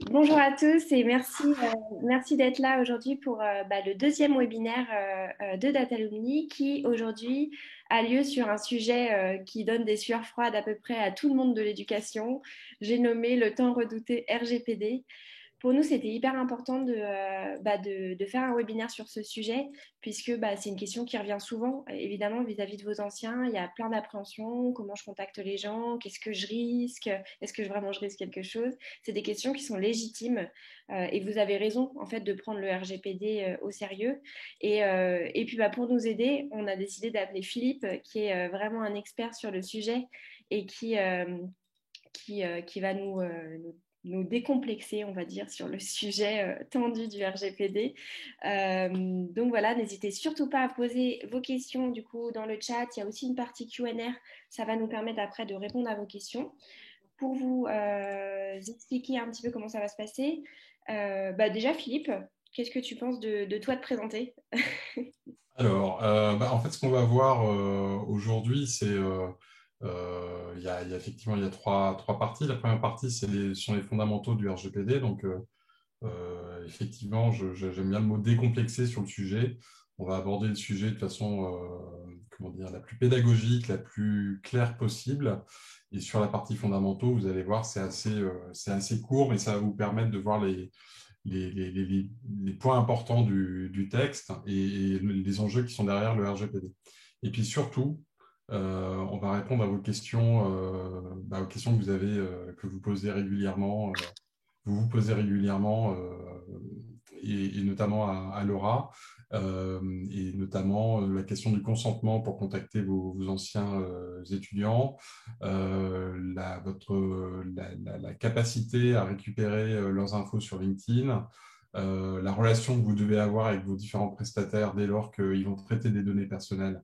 Bonjour à tous et merci d'être là aujourd'hui pour le deuxième webinaire de Datalumni qui aujourd'hui a lieu sur un sujet qui donne des sueurs froides à peu près à tout le monde de l'éducation. J'ai nommé le tant redouté RGPD. Pour nous, c'était hyper important de faire un webinaire sur ce sujet, puisque c'est une question qui revient souvent, évidemment, vis-à-vis de vos anciens. Il y a plein d'appréhensions, comment je contacte les gens, qu'est-ce que je risque, est-ce que vraiment je risque quelque chose. C'est des questions qui sont légitimes et vous avez raison, en fait, de prendre le RGPD au sérieux. Et puis, pour nous aider, on a décidé d'appeler Philippe, qui est vraiment un expert sur le sujet et qui va nous décomplexer, on va dire, sur le sujet tendu du RGPD. Donc voilà, n'hésitez surtout pas à poser vos questions du coup dans le chat. Il y a aussi une partie Q&A. Ça va nous permettre après de répondre à vos questions. Pour vous expliquer un petit peu comment ça va se passer, déjà Philippe, qu'est-ce que tu penses de toi te présenter? Alors, en fait, ce qu'on va voir aujourd'hui, c'est effectivement il y a trois parties. La première partie, sont les fondamentaux du RGPD. Donc, effectivement, j'aime bien le mot décomplexé sur le sujet. On va aborder le sujet de façon, comment dire, la plus pédagogique, la plus claire possible. Et sur la partie fondamentaux, vous allez voir, c'est assez court, mais ça va vous permettre de voir les points importants du texte et les enjeux qui sont derrière le RGPD. Et puis surtout, on va répondre à vos questions, aux questions que vous avez, que vous posez régulièrement, vous posez régulièrement, et notamment à Laura, et notamment la question du consentement pour contacter vos anciens étudiants, la capacité à récupérer leurs infos sur LinkedIn, la relation que vous devez avoir avec vos différents prestataires dès lors qu'ils vont traiter des données personnelles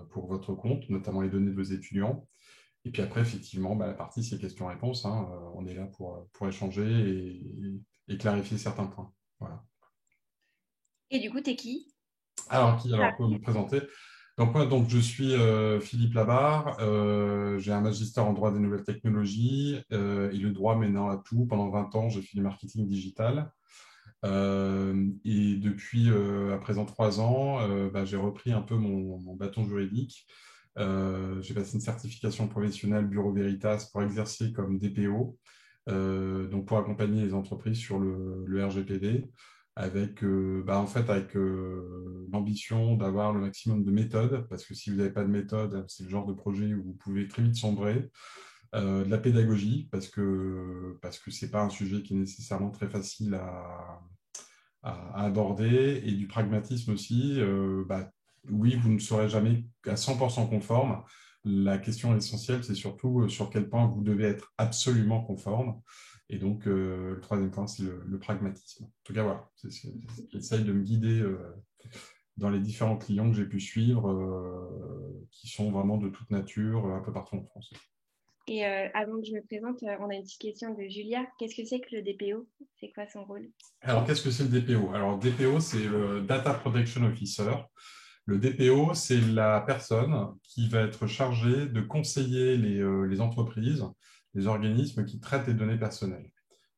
pour votre compte, notamment les données de vos étudiants. Et puis après, effectivement, la partie, c'est questions-réponses, hein. On est là pour échanger et clarifier certains points. Voilà. Et du coup, t'es qui? Alors, pour me présenter. Donc, moi, je suis Philippe Labarre. J'ai un magistère en droit des nouvelles technologies et le droit menant à tout. Pendant 20 ans, j'ai fait du marketing digital. Et depuis à présent 3 ans, j'ai repris un peu mon bâton juridique. J'ai passé une certification professionnelle Bureau Veritas pour exercer comme DPO, donc pour accompagner les entreprises sur le RGPD, avec l'ambition d'avoir le maximum de méthodes, parce que si vous n'avez pas de méthode, c'est le genre de projet où vous pouvez très vite sombrer. De la pédagogie, parce que c'est pas un sujet qui est nécessairement très facile à aborder, et du pragmatisme aussi. Oui, vous ne serez jamais à 100% conforme. La question essentielle, c'est surtout sur quel point vous devez être absolument conforme. Et donc, le troisième point, c'est le pragmatisme. En tout cas, voilà, j'essaye de me guider dans les différents clients que j'ai pu suivre, qui sont vraiment de toute nature, un peu partout en France. Et avant que je me présente, on a une petite question de Julia. Qu'est-ce que c'est que le DPO? C'est quoi son rôle? Alors, qu'est-ce que c'est le DPO? Alors, DPO, c'est le Data Protection Officer. Le DPO, c'est la personne qui va être chargée de conseiller les entreprises, les organismes qui traitent les données personnelles.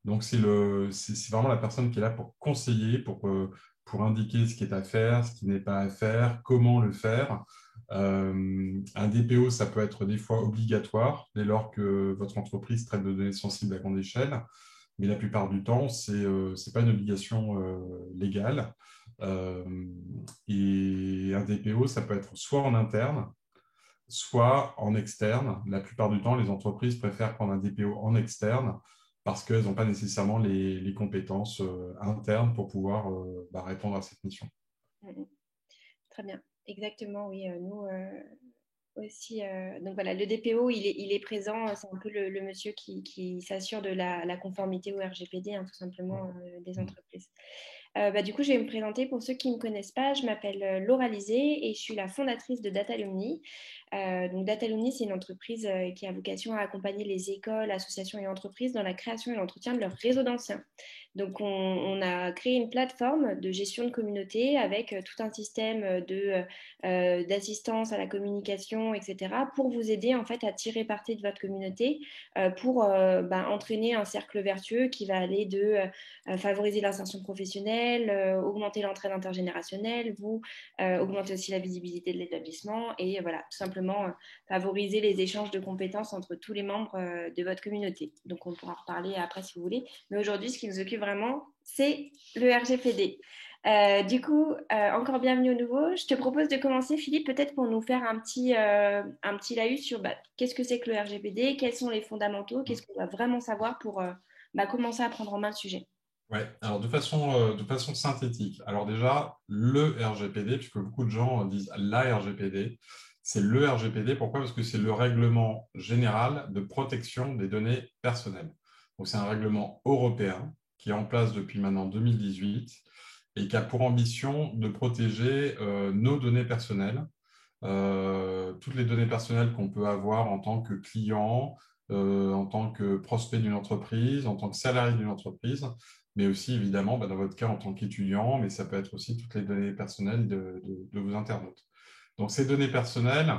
Donc, c'est vraiment la personne qui est là pour conseiller, pour indiquer ce qui est à faire, ce qui n'est pas à faire, comment le faire. Un DPO, ça peut être des fois obligatoire dès lors que votre entreprise traite de données sensibles à grande échelle, mais la plupart du temps, c'est pas une obligation légale. Euh, et un DPO, ça peut être soit en interne, soit en externe. La plupart du temps, les entreprises préfèrent prendre un DPO en externe parce qu'elles n'ont pas nécessairement les compétences internes pour pouvoir répondre à cette mission. Mhm. Très bien. Exactement, oui. Nous aussi. Donc voilà, le DPO, il est présent. C'est un peu le monsieur qui s'assure de la conformité au RGPD, hein, tout simplement, des entreprises. Du coup, je vais me présenter pour ceux qui ne me connaissent pas. Je m'appelle Laura Lisée et je suis la fondatrice de Datalumni. Donc, Datalumni, c'est une entreprise qui a vocation à accompagner les écoles, associations et entreprises dans la création et l'entretien de leur réseau d'anciens. Donc, on a créé une plateforme de gestion de communauté avec tout un système d'assistance à la communication, etc., pour vous aider en fait à tirer parti de votre communauté pour entraîner un cercle vertueux qui va aller de favoriser l'insertion professionnelle, augmenter l'entraide intergénérationnelle, augmenter aussi la visibilité de l'établissement et voilà, tout simplement favoriser les échanges de compétences entre tous les membres de votre communauté. Donc on pourra en reparler après si vous voulez. Mais aujourd'hui, ce qui nous occupe vraiment, c'est le RGPD. Encore bienvenue au nouveau. Je te propose de commencer, Philippe, peut-être pour nous faire un petit laïus sur qu'est-ce que c'est que le RGPD, quels sont les fondamentaux, qu'est-ce qu'on doit vraiment savoir pour commencer à prendre en main le sujet. Ouais, alors de façon synthétique. Alors déjà, le RGPD, puisque beaucoup de gens disent la RGPD, c'est le RGPD. Pourquoi? Parce que c'est le règlement général de protection des données personnelles. Donc c'est un règlement européen qui est en place depuis maintenant 2018 et qui a pour ambition de protéger nos données personnelles, toutes les données personnelles qu'on peut avoir en tant que client, en tant que prospect d'une entreprise, en tant que salarié d'une entreprise, mais aussi évidemment, dans votre cas, en tant qu'étudiant, mais ça peut être aussi toutes les données personnelles de vos internautes. Donc ces données personnelles,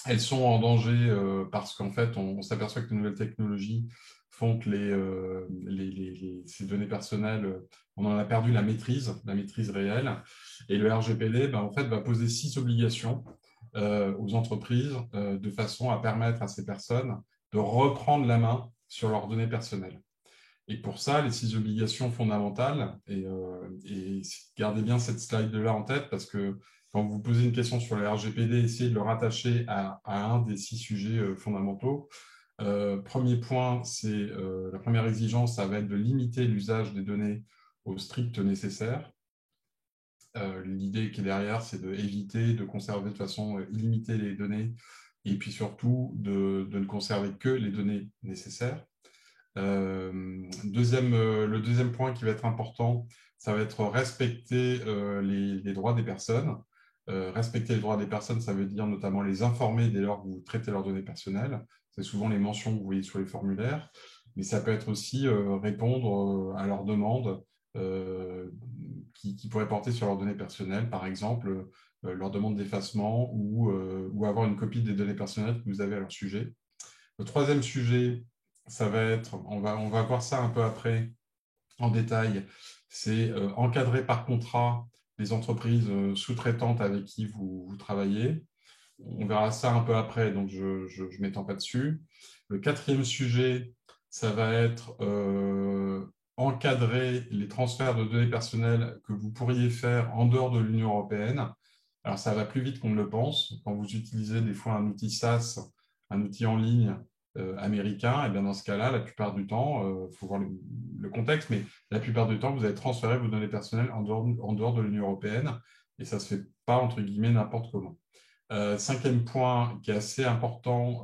elles sont en danger parce qu'en fait, on s'aperçoit que les nouvelles technologies font que ces données personnelles, on en a perdu la maîtrise réelle. Et le RGPD, en fait, va poser 6 obligations aux entreprises de façon à permettre à ces personnes de reprendre la main sur leurs données personnelles. Et pour ça, les 6 obligations fondamentales, et gardez bien cette slide-là en tête parce que quand vous posez une question sur le RGPD, essayez de le rattacher à un des 6 sujets fondamentaux. Premier point, c'est la première exigence, ça va être de limiter l'usage des données au strict nécessaire. L'idée qui est derrière, c'est d'éviter de conserver de façon illimitée les données et puis surtout de ne conserver que les données nécessaires. Le deuxième point qui va être important, ça va être respecter les droits des personnes. Respecter les droits des personnes, ça veut dire notamment les informer dès lors que vous traitez leurs données personnelles. C'est souvent les mentions que vous voyez sur les formulaires, mais ça peut être aussi répondre à leurs demandes qui pourraient porter sur leurs données personnelles, par exemple leur demande d'effacement ou avoir une copie des données personnelles que vous avez à leur sujet. Le troisième sujet, ça va être, on va voir ça un peu après en détail, c'est encadrer par contrat les entreprises sous-traitantes avec qui vous travaillez. On verra ça un peu après, donc je ne m'étends pas dessus. Le quatrième sujet, ça va être encadrer les transferts de données personnelles que vous pourriez faire en dehors de l'Union européenne. Alors, ça va plus vite qu'on ne le pense. Quand vous utilisez des fois un outil SaaS, un outil en ligne américain, et bien dans ce cas-là, la plupart du temps, il faut voir le contexte, mais la plupart du temps, vous allez transférer vos données personnelles en dehors de l'Union européenne et ça ne se fait pas, entre guillemets, n'importe comment. Cinquième point qui est assez important,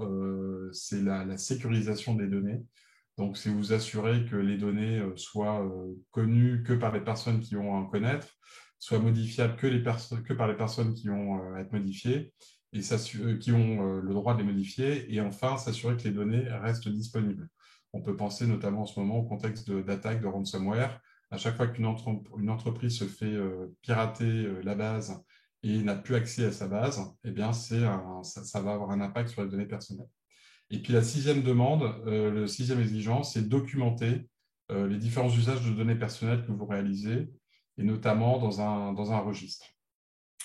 c'est la sécurisation des données. Donc, c'est vous assurer que les données soient connues que par les personnes qui vont en connaître, soient modifiables que par les personnes qui vont être modifiées et qui ont le droit de les modifier. Et enfin, s'assurer que les données restent disponibles. On peut penser notamment en ce moment au contexte d'attaque de ransomware. À chaque fois qu'une entreprise se fait pirater la base et n'a plus accès à sa base, eh bien, ça va avoir un impact sur les données personnelles. Et puis la sixième demande, la sixième exigence, c'est documenter les différents usages de données personnelles que vous réalisez, et notamment dans un registre.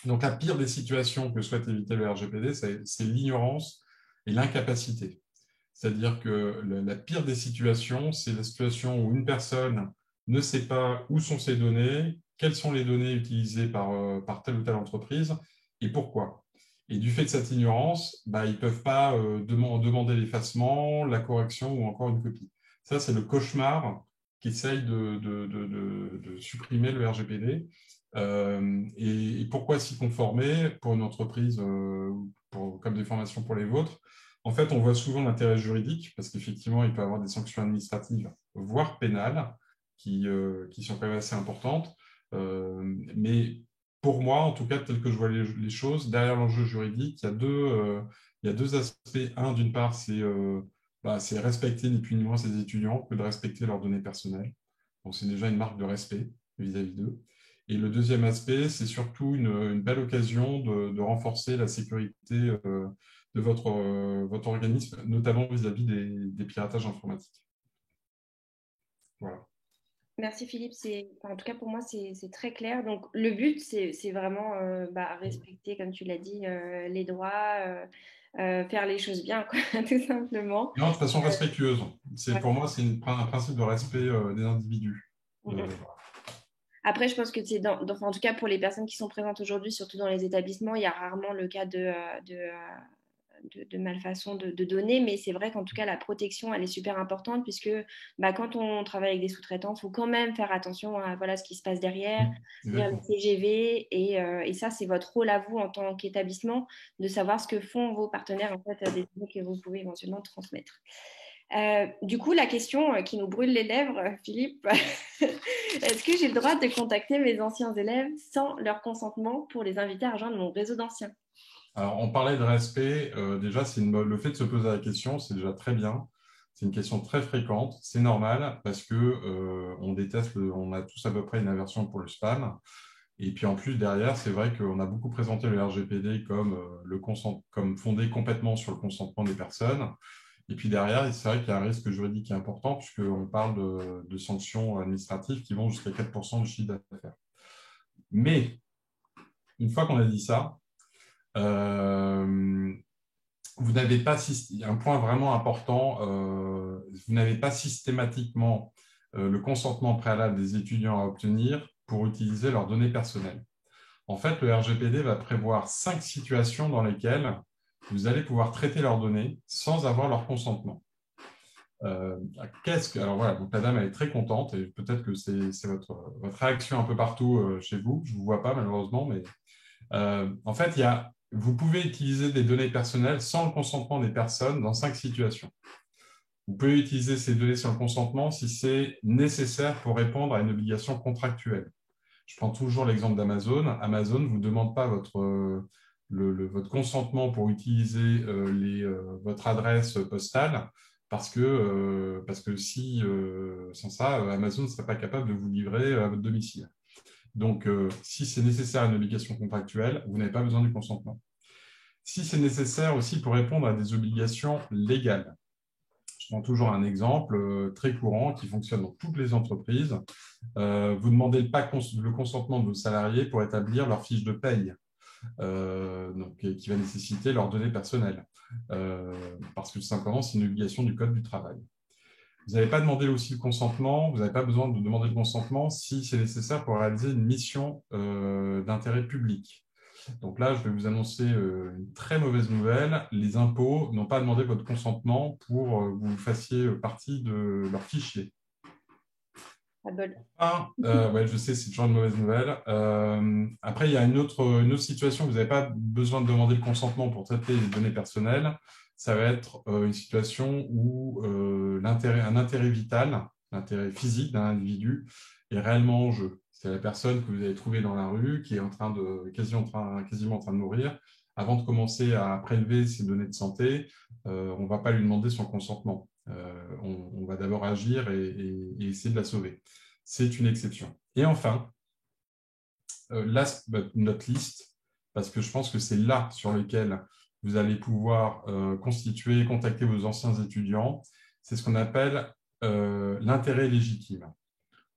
Donc la pire des situations que souhaite éviter le RGPD, c'est l'ignorance et l'incapacité. C'est-à-dire que la pire des situations, c'est la situation où une personne ne sait pas où sont ses données, quelles sont les données utilisées par telle ou telle entreprise et pourquoi. Et du fait de cette ignorance, ils ne peuvent pas demander l'effacement, la correction ou encore une copie. Ça, c'est le cauchemar qu'essaye de supprimer le RGPD. Et pourquoi s'y conformer pour une entreprise comme des formations pour les vôtres? En fait, on voit souvent l'intérêt juridique, parce qu'effectivement, il peut y avoir des sanctions administratives, voire pénales, qui sont quand même assez importantes. Mais pour moi, en tout cas, tel que je vois les choses, derrière l'enjeu juridique, il y a deux aspects. Un, d'une part, c'est respecter ni plus ni moins ses étudiants que de respecter leurs données personnelles. Donc, c'est déjà une marque de respect vis-à-vis d'eux. Et le deuxième aspect, c'est surtout une belle occasion de renforcer la sécurité de votre organisme, notamment vis-à-vis des piratages informatiques. Voilà. Merci Philippe, en tout cas pour moi c'est très clair. Donc le but c'est vraiment respecter, comme tu l'as dit, les droits, faire les choses bien, quoi, tout simplement. Non, de façon respectueuse. Ouais. Pour moi, c'est un principe de respect des individus. Mhm. Après, je pense que en tout cas pour les personnes qui sont présentes aujourd'hui, surtout dans les établissements, il y a rarement le cas de malfaçon de données, mais c'est vrai qu'en tout cas, la protection, elle est super importante puisque quand on travaille avec des sous-traitants, il faut quand même faire attention à voilà, ce qui se passe derrière, lire les Exactement. CGV, et ça, c'est votre rôle à vous en tant qu'établissement de savoir ce que font vos partenaires, en fait, des données que vous pouvez éventuellement transmettre. Du coup, la question qui nous brûle les lèvres, Philippe, est-ce que j'ai le droit de contacter mes anciens élèves sans leur consentement pour les inviter à rejoindre mon réseau d'anciens? Alors, on parlait de respect. Déjà, le fait de se poser la question, c'est déjà très bien. C'est une question très fréquente. C'est normal parce que on a tous à peu près une aversion pour le spam. Et puis en plus, derrière, c'est vrai qu'on a beaucoup présenté le RGPD comme fondé complètement sur le consentement des personnes. Et puis derrière, c'est vrai qu'il y a un risque juridique qui est important puisqu'on parle de sanctions administratives qui vont jusqu'à 4% du chiffre d'affaires. Mais une fois qu'on a dit ça, euh, vous n'avez pas un point vraiment important, vous n'avez pas systématiquement le consentement préalable des étudiants à obtenir pour utiliser leurs données personnelles. En fait, le RGPD va prévoir 5 situations dans lesquelles vous allez pouvoir traiter leurs données sans avoir leur consentement. Alors voilà, donc la dame elle est très contente et peut-être que c'est votre réaction un peu partout chez vous. Je ne vous vois pas malheureusement, mais en fait, vous pouvez utiliser des données personnelles sans le consentement des personnes dans 5 situations. Vous pouvez utiliser ces données sans le consentement si c'est nécessaire pour répondre à une obligation contractuelle. Je prends toujours l'exemple d'Amazon. Amazon ne vous demande pas votre consentement pour utiliser votre adresse postale parce que sans ça, Amazon ne serait pas capable de vous livrer à votre domicile. Donc, si c'est nécessaire à une obligation contractuelle, vous n'avez pas besoin du consentement. Si c'est nécessaire aussi pour répondre à des obligations légales. Je prends toujours un exemple très courant qui fonctionne dans toutes les entreprises. Vous ne demandez pas le consentement de vos salariés pour établir leur fiche de paye, qui va nécessiter leurs données personnelles, parce que tout simplement, c'est une obligation du Code du travail. Vous n'avez pas demandé aussi le consentement, vous n'avez pas besoin de demander le consentement si c'est nécessaire pour réaliser une mission d'intérêt public. Donc là, je vais vous annoncer une très mauvaise nouvelle. Les impôts n'ont pas demandé votre consentement pour que vous fassiez partie de leur fichier. Ouais, je sais, c'est toujours une mauvaise nouvelle. Après, il y a une autre situation où vous n'avez pas besoin de demander le consentement pour traiter les données personnelles. Ça va être une situation où un intérêt vital, l'intérêt physique d'un individu est réellement en jeu. C'est la personne que vous avez trouvée dans la rue qui est quasiment en train de mourir. Avant de commencer à prélever ses données de santé, on ne va pas lui demander son consentement. On va d'abord agir et essayer de la sauver. C'est une exception. Et enfin, last but not least, parce que je pense que c'est là sur lequel vous allez pouvoir contacter vos anciens étudiants, c'est ce qu'on appelle l'intérêt légitime.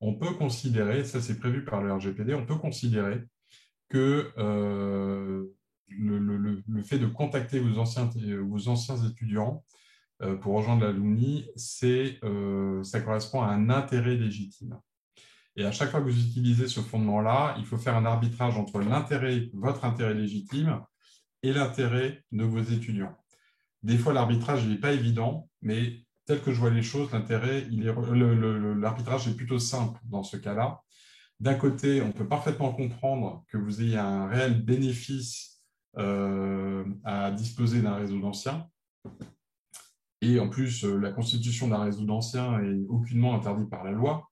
On peut considérer, ça c'est prévu par le RGPD, on peut considérer que le fait de contacter vos anciens étudiants pour rejoindre l'alumni, ça correspond à un intérêt légitime. Et à chaque fois que vous utilisez ce fondement-là, il faut faire un arbitrage entre votre intérêt légitime et l'intérêt de vos étudiants. Des fois, l'arbitrage n'est pas évident, mais tel que je vois les choses, l'arbitrage est plutôt simple dans ce cas-là. D'un côté, on peut parfaitement comprendre que vous ayez un réel bénéfice à disposer d'un réseau d'anciens. Et en plus, la constitution d'un réseau d'anciens est aucunement interdite par la loi.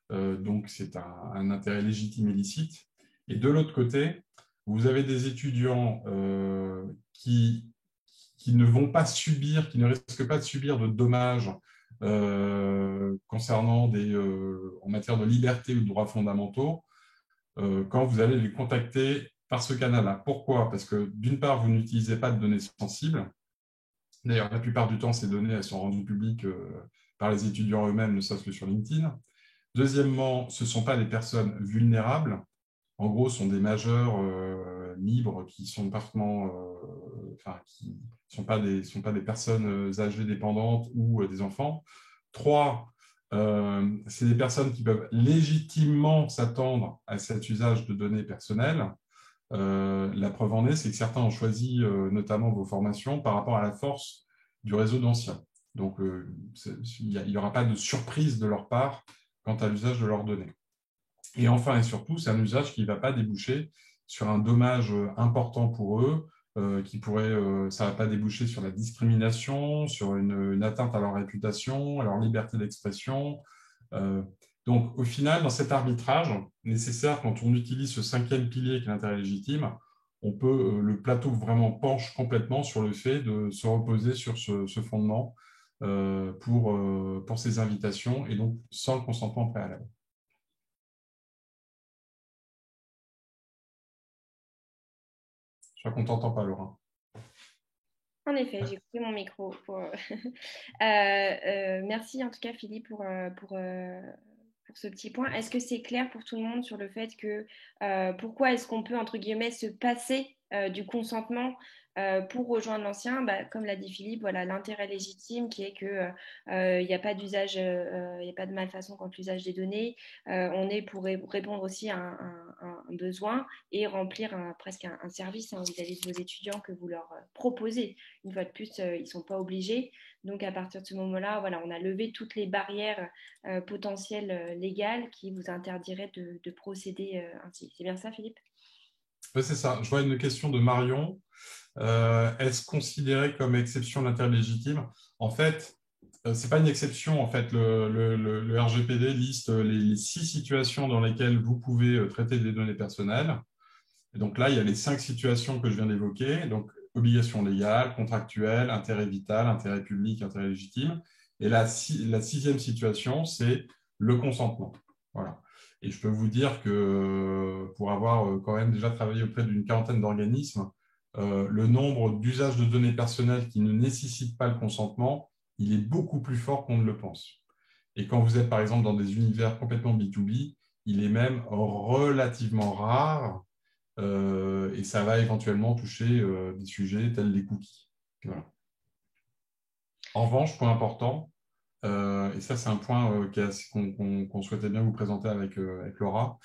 donc c'est un intérêt légitime et licite. Et de l'autre côté, vous avez des étudiants qui ne vont pas subir, qui ne risquent pas de subir de dommages concernant en matière de liberté ou de droits fondamentaux quand vous allez les contacter par ce canal-là. Pourquoi? Parce que d'une part, vous n'utilisez pas de données sensibles. D'ailleurs, la plupart du temps, ces données elles sont rendues publiques par les étudiants eux-mêmes, ne serait-ce que sur LinkedIn. Deuxièmement, ce ne sont pas des personnes vulnérables. En gros, ce sont des majeurs libres qui sont parfaitement, qui ne sont pas des personnes âgées dépendantes ou des enfants. Trois, c'est des personnes qui peuvent légitimement s'attendre à cet usage de données personnelles. La preuve en est, c'est que certains ont choisi notamment vos formations par rapport à la force du réseau d'anciens. Donc, il n'y aura pas de surprise de leur part quant à l'usage de leurs données. Et enfin et surtout, c'est un usage qui ne va pas déboucher sur un dommage important pour eux, ça ne va pas déboucher sur la discrimination, sur une atteinte à leur réputation, à leur liberté d'expression. Donc, au final, dans cet arbitrage nécessaire, quand on utilise ce cinquième pilier qui est l'intérêt légitime, le plateau vraiment penche complètement sur le fait de se reposer sur ce fondement pour ces invitations et donc sans le consentement préalable. Je crois qu'on ne t'entend pas, Laura. En effet, j'ai coupé mon micro. Merci en tout cas, Philippe, pour ce petit point. Est-ce que c'est clair pour tout le monde sur le fait que pourquoi est-ce qu'on peut, entre guillemets, se passer du consentement pour rejoindre l'ancien? Comme l'a dit Philippe, voilà, l'intérêt légitime qui est que il n'y a pas d'usage, il n'y a pas de malfaçon quant à l'usage des données. On est pour répondre aussi à un besoin et remplir presque un service vis-à-vis de vos étudiants que vous leur proposez. Une fois de plus, ils ne sont pas obligés. Donc à partir de ce moment-là, voilà, on a levé toutes les barrières potentielles légales qui vous interdiraient de procéder ainsi. C'est bien ça, Philippe? Oui, c'est ça. Je vois une question de Marion. Est-ce considéré comme exception d'intérêt légitime? En fait, ce n'est pas une exception. En fait, le RGPD liste les 6 situations dans lesquelles vous pouvez traiter des données personnelles. Et donc là, il y a les 5 situations que je viens d'évoquer. Donc, obligation légale, contractuelle, intérêt vital, intérêt public, intérêt légitime. Et la 6e situation, c'est le consentement. Voilà. Et je peux vous dire que pour avoir quand même déjà travaillé auprès d'une quarantaine d'organismes, le nombre d'usages de données personnelles qui ne nécessitent pas le consentement, il est beaucoup plus fort qu'on ne le pense. Et quand vous êtes par exemple dans des univers complètement B2B, il est même relativement rare et ça va éventuellement toucher des sujets tels les cookies. Voilà. En revanche, point important, et ça c'est un point qu'on souhaitait bien vous présenter avec Laura,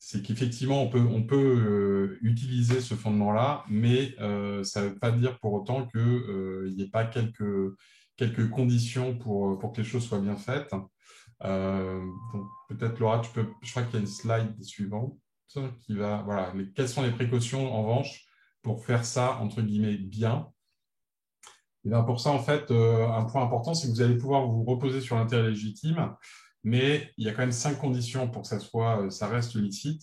c'est qu'effectivement on peut utiliser ce fondement-là, mais ça ne veut pas dire pour autant qu'il n'y ait pas quelques conditions pour que les choses soient bien faites. Donc peut-être Laura, je crois qu'il y a une slide suivante qui va, voilà, quelles sont les précautions en revanche pour faire ça entre guillemets bien. Et bien pour ça, en fait, un point important, c'est que vous allez pouvoir vous reposer sur l'intérêt légitime, mais il y a quand même 5 conditions pour que ça reste licite.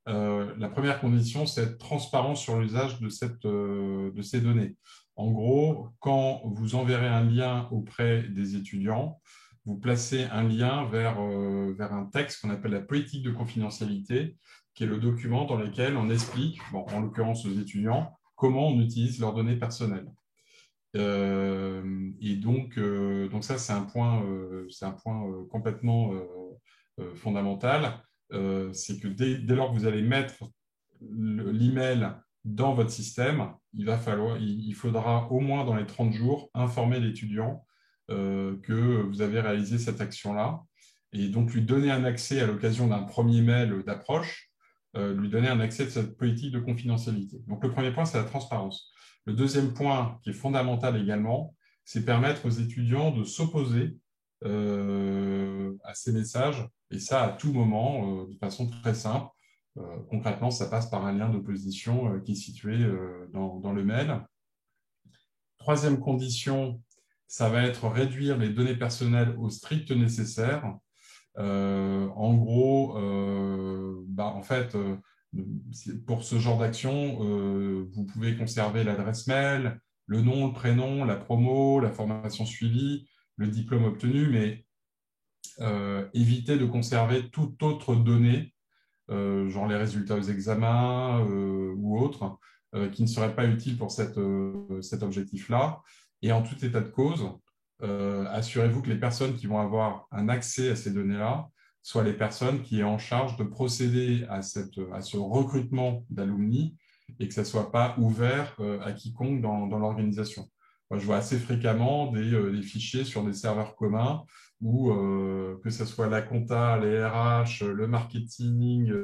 La première condition, c'est être transparent sur l'usage de ces données. En gros, quand vous enverrez un lien auprès des étudiants, vous placez un lien vers un texte qu'on appelle la politique de confidentialité, qui est le document dans lequel on explique, bon, en l'occurrence aux étudiants, comment on utilise leurs données personnelles. Et donc ça, c'est un point complètement fondamental. C'est que dès lors que vous allez mettre l'email dans votre système, il faudra au moins dans les 30 jours informer l'étudiant que vous avez réalisé cette action-là et donc lui donner un accès à l'occasion d'un premier mail d'approche, lui donner un accès de cette politique de confidentialité. Donc le premier point, c'est la transparence. Le deuxième point, qui est fondamental également, c'est permettre aux étudiants de s'opposer à ces messages, et ça à tout moment, de façon très simple. Concrètement, ça passe par un lien d'opposition qui est situé dans le mail. Troisième condition, ça va être réduire les données personnelles au strict nécessaire. En gros, en fait, pour ce genre d'action, vous pouvez conserver l'adresse mail, le nom, le prénom, la promo, la formation suivie, le diplôme obtenu, mais évitez de conserver toute autre donnée, genre les résultats aux examens ou autres, qui ne seraient pas utiles pour cet objectif-là. Et en tout état de cause, assurez-vous que les personnes qui vont avoir un accès à ces données-là soient les personnes qui sont en charge de procéder à ce recrutement d'alumni et que ça ne soit pas ouvert à quiconque dans l'organisation. Moi, je vois assez fréquemment des fichiers sur des serveurs communs où que ce soit la compta, les RH, le marketing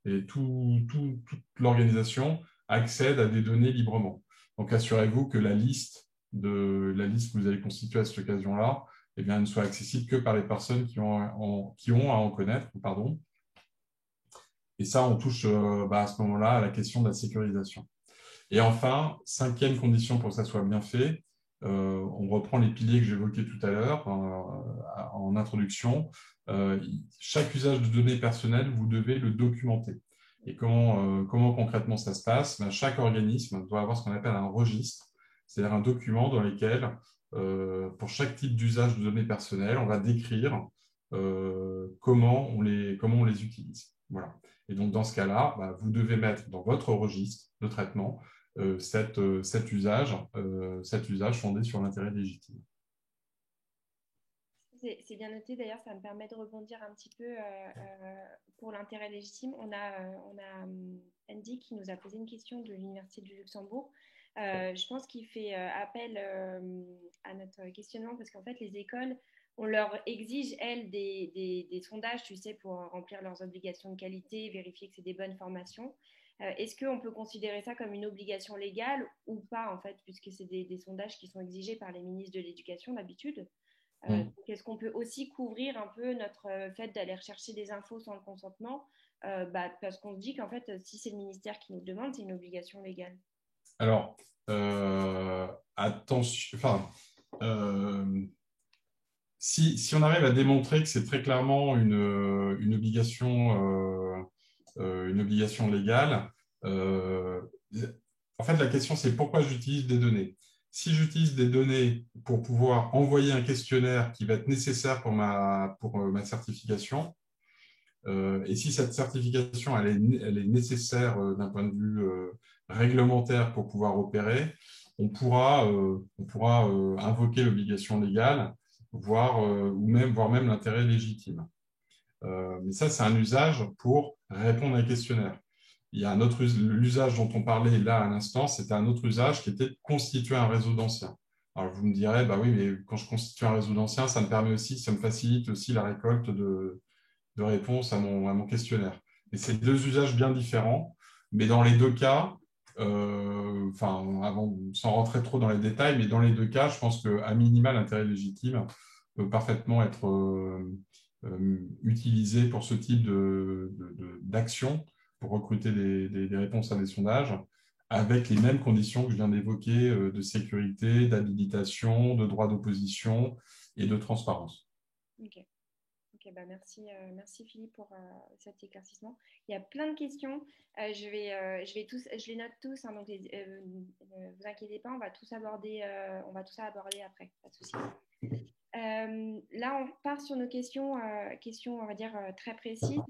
et toute l'organisation accède à des données librement. Donc, assurez-vous que la liste que vous allez constituer à cette occasion-là, eh bien, ne soit accessible que par les personnes qui ont à en connaître. Pardon. Et ça, on touche à ce moment-là à la question de la sécurisation. Et enfin, cinquième condition pour que ça soit bien fait, on reprend les piliers que j'évoquais tout à l'heure en introduction. Chaque usage de données personnelles, vous devez le documenter. Et comment concrètement ça se passe? Chaque organisme doit avoir ce qu'on appelle un registre, c'est-à-dire un document dans lequel, pour chaque type d'usage de données personnelles, on va décrire comment on les utilise. Voilà. Et donc, dans ce cas-là, vous devez mettre dans votre registre de traitement cet usage fondé sur l'intérêt légitime. C'est bien noté, d'ailleurs, ça me permet de rebondir un petit peu pour l'intérêt légitime. On a Andy qui nous a posé une question de l'Université du Luxembourg. Je pense qu'il fait appel à notre questionnement parce qu'en fait, les écoles, on leur exige, elles, des sondages, tu sais, pour remplir leurs obligations de qualité, vérifier que c'est des bonnes formations. Est-ce qu'on peut considérer ça comme une obligation légale ou pas, en fait, puisque c'est des sondages qui sont exigés par les ministres de l'Éducation d'habitude? Est-ce qu'on peut aussi couvrir un peu notre fait d'aller rechercher des infos sans le consentement parce qu'on se dit qu'en fait, si c'est le ministère qui nous le demande, c'est une obligation légale. Alors, attention, enfin, si on arrive à démontrer que c'est très clairement une obligation légale, en fait, la question, c'est pourquoi j'utilise des données. Si j'utilise des données pour pouvoir envoyer un questionnaire qui va être nécessaire pour ma certification, et si cette certification elle est nécessaire d'un point de vue réglementaire pour pouvoir opérer, on pourra invoquer l'obligation légale, voire même l'intérêt légitime. Mais ça, c'est un usage pour répondre à un questionnaire. Il y a un autre l'usage dont on parlait là à l'instant, c'était un autre usage qui était de constituer un réseau d'anciens. Alors vous me direz, bah oui, mais quand je constitue un réseau d'anciens, ça me facilite aussi la récolte de réponses à mon questionnaire. Et c'est deux usages bien différents, mais dans les deux cas, sans rentrer trop dans les détails, mais dans les deux cas, je pense qu'à minima, l'intérêt légitime peut parfaitement être utilisé pour ce type d'action, pour recruter des réponses à des sondages, avec les mêmes conditions que je viens d'évoquer de sécurité, d'habilitation, de droit d'opposition et de transparence. Ok. Ok, merci Philippe pour cet éclaircissement. Il y a plein de questions. Je les note tous, hein, donc vous inquiétez pas, on va tous aborder après, pas de souci. Là, on part sur nos questions, on va dire très précises.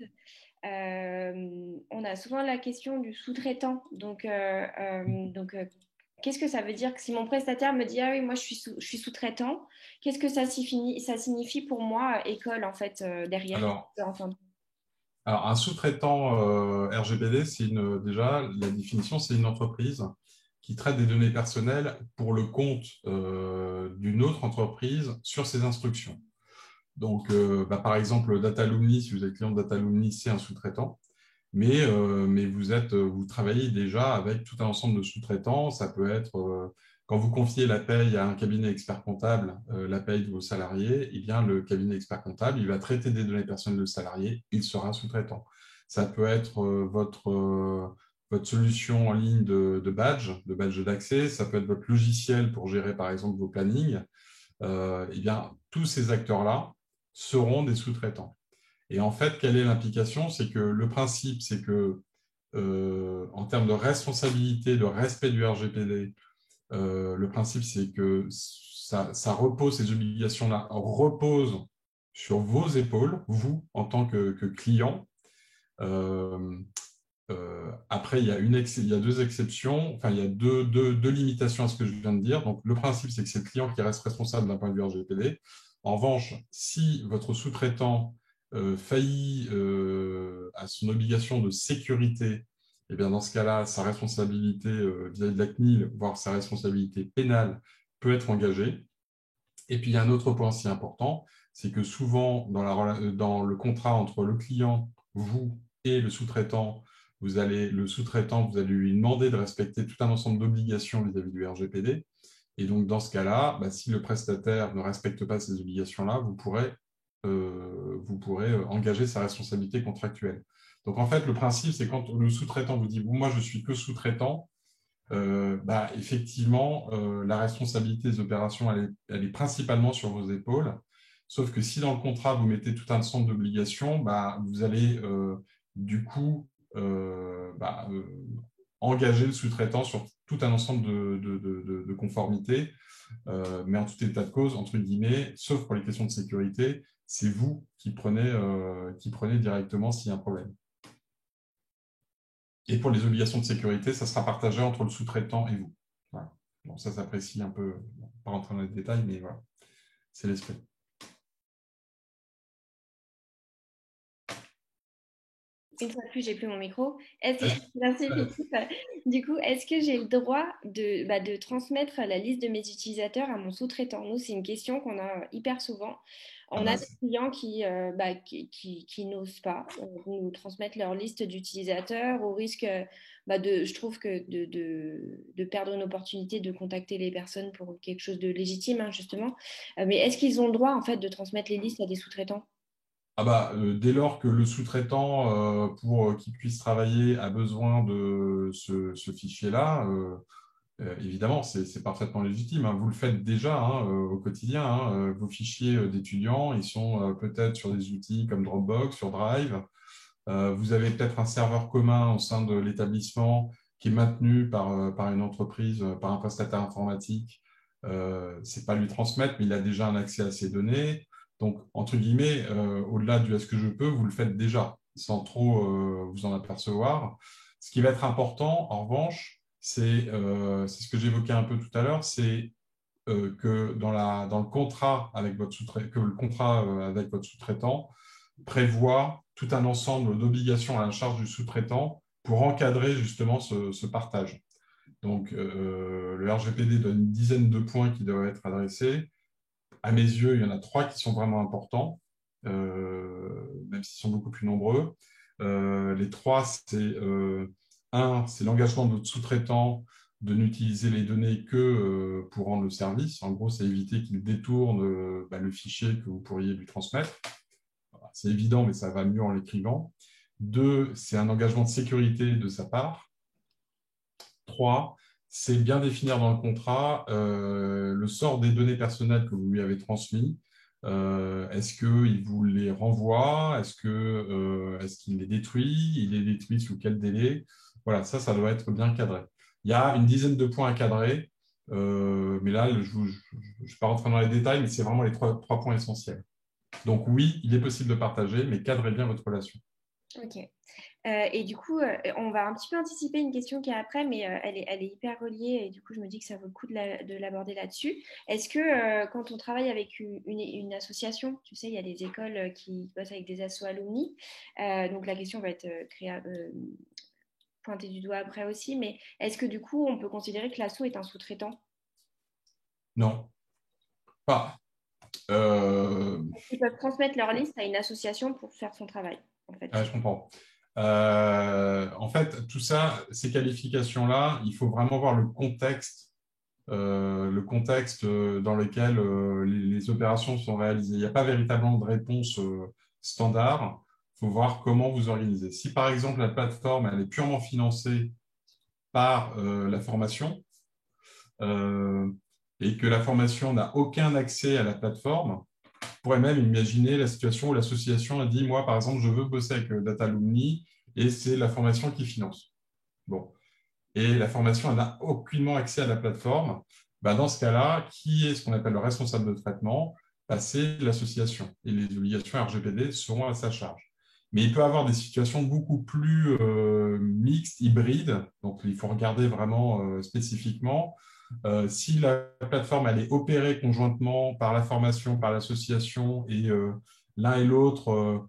On a souvent la question du sous-traitant. Donc, qu'est-ce que ça veut dire que si mon prestataire me dit ah oui, moi je suis sous-traitant, qu'est-ce que ça signifie pour moi, école, en fait, derrière? Alors, un sous-traitant RGPD, déjà, la définition, c'est une entreprise qui traite des données personnelles pour le compte d'une autre entreprise sur ses instructions. Donc, par exemple, Datalumni, si vous êtes client de Datalumni, c'est un sous-traitant. Mais vous travaillez déjà avec tout un ensemble de sous-traitants. Ça peut être, quand vous confiez la paye à un cabinet expert comptable, la paye de vos salariés, eh bien, le cabinet expert comptable, il va traiter des données personnelles de salariés, il sera sous-traitant. Ça peut être votre solution en ligne de badge d'accès, ça peut être votre logiciel pour gérer, par exemple, vos plannings. Eh bien, tous ces acteurs-là seront des sous-traitants. Et en fait, quelle est l'implication? C'est que le principe, c'est que en termes de responsabilité, de respect du RGPD, le principe, c'est que ça repose, ces obligations-là reposent sur vos épaules, vous, en tant que client. Après, il y a deux exceptions, enfin, il y a deux limitations à ce que je viens de dire. Donc, le principe, c'est que c'est le client qui reste responsable d'un point de vue RGPD. En revanche, si votre sous-traitant faillit à son obligation de sécurité, eh bien, dans ce cas-là, sa responsabilité vis-à-vis de la CNIL, voire sa responsabilité pénale, peut être engagée. Et puis, il y a un autre point aussi important, c'est que souvent, dans le contrat entre le client, vous et le sous-traitant, vous allez lui demander de respecter tout un ensemble d'obligations vis-à-vis du RGPD. Et donc, dans ce cas-là, si le prestataire ne respecte pas ces obligations-là, vous pourrez engager sa responsabilité contractuelle. Donc, en fait, le principe, c'est quand le sous-traitant vous dit, bon, moi, je suis que sous-traitant, effectivement, la responsabilité des opérations, elle est principalement sur vos épaules. Sauf que si dans le contrat, vous mettez tout un ensemble d'obligations, vous allez du coup engager le sous-traitant sur tout un ensemble de conformités. Mais en tout état de cause, entre guillemets, sauf pour les questions de sécurité, c'est vous qui prenez directement s'il y a un problème. Et pour les obligations de sécurité, ça sera partagé entre le sous-traitant et vous. Voilà. Bon, ça s'apprécie un peu, pas rentrer dans les détails, mais voilà, c'est l'esprit. Une fois de plus, j'ai plus mon micro. Merci Philippe. Du coup, est-ce que j'ai le droit de transmettre la liste de mes utilisateurs à mon sous-traitant? Nous, c'est une question qu'on a hyper souvent. Ah On a des clients qui n'osent pas nous transmettre leur liste d'utilisateurs au risque, je trouve que de perdre une opportunité de contacter les personnes pour quelque chose de légitime, hein, justement. Mais est-ce qu'ils ont le droit, en fait, de transmettre les listes à des sous-traitants? Dès lors que le sous-traitant, pour qu'il puisse travailler, a besoin de ce fichier-là, évidemment, c'est parfaitement légitime, hein. Vous le faites déjà, hein, au quotidien, hein. Vos fichiers d'étudiants, ils sont peut-être sur des outils comme Dropbox, sur Drive. Vous avez peut-être un serveur commun au sein de l'établissement qui est maintenu par une entreprise, par un prestataire informatique. Ce n'est pas lui transmettre, mais il a déjà un accès à ces données. Donc, entre guillemets, au-delà du est-ce que je peux, vous le faites déjà, sans trop vous en apercevoir. Ce qui va être important, en revanche, c'est ce que j'évoquais un peu tout à l'heure, c'est que dans le contrat avec votre sous-traitant prévoit tout un ensemble d'obligations à la charge du sous-traitant pour encadrer justement ce partage. Donc, le RGPD donne une dizaine de points qui doivent être adressés. À mes yeux, il y en a 3 qui sont vraiment importants, même s'ils sont beaucoup plus nombreux. Les 3, c'est un, c'est l'engagement de votre sous-traitant de n'utiliser les données que pour rendre le service. En gros, c'est éviter qu'il détourne le fichier que vous pourriez lui transmettre. C'est évident, mais ça va mieux en l'écrivant. 2, c'est un engagement de sécurité de sa part. 3, c'est bien définir dans le contrat le sort des données personnelles que vous lui avez transmises. Est-ce qu'il vous les renvoie? Est-ce qu'il les détruit? Il les détruit sous quel délai? Voilà, ça doit être bien cadré. Il y a une dizaine de points à cadrer, mais là, je ne vais pas rentrer dans les détails, mais c'est vraiment les trois points essentiels. Donc oui, il est possible de partager, mais cadrez bien votre relation. Ok. Et du coup, on va un petit peu anticiper une question qui est après, mais elle est hyper reliée et du coup, je me dis que ça vaut le coup de l'aborder là-dessus. Est-ce que quand on travaille avec une association, tu sais, il y a des écoles qui bossent avec des assos alumni, donc la question va être pointée du doigt après aussi, mais est-ce que du coup, on peut considérer que l'asso est un sous-traitant? Non, pas. Ils peuvent transmettre leur liste à une association pour faire son travail, en fait. Je comprends. En fait, tout ça, ces qualifications-là, il faut vraiment voir le contexte dans lequel les opérations sont réalisées. Il n'y a pas véritablement de réponse standard. Il faut voir comment vous organisez. Si par exemple la plateforme elle est purement financée par la formation et que la formation n'a aucun accès à la plateforme, On pourrait même imaginer la situation où l'association a dit, moi, par exemple, je veux bosser avec Datalumni et c'est la formation qui finance. Bon. Et la formation n'a aucunement accès à la plateforme. Bah, dans ce cas-là, qui est ce qu'on appelle le responsable de traitement? Bah, c'est l'association. Et les obligations RGPD seront à sa charge. Mais il peut y avoir des situations beaucoup plus mixtes, hybrides. Donc, il faut regarder vraiment spécifiquement. Si la plateforme elle est opérée conjointement par la formation, par l'association et l'un et l'autre,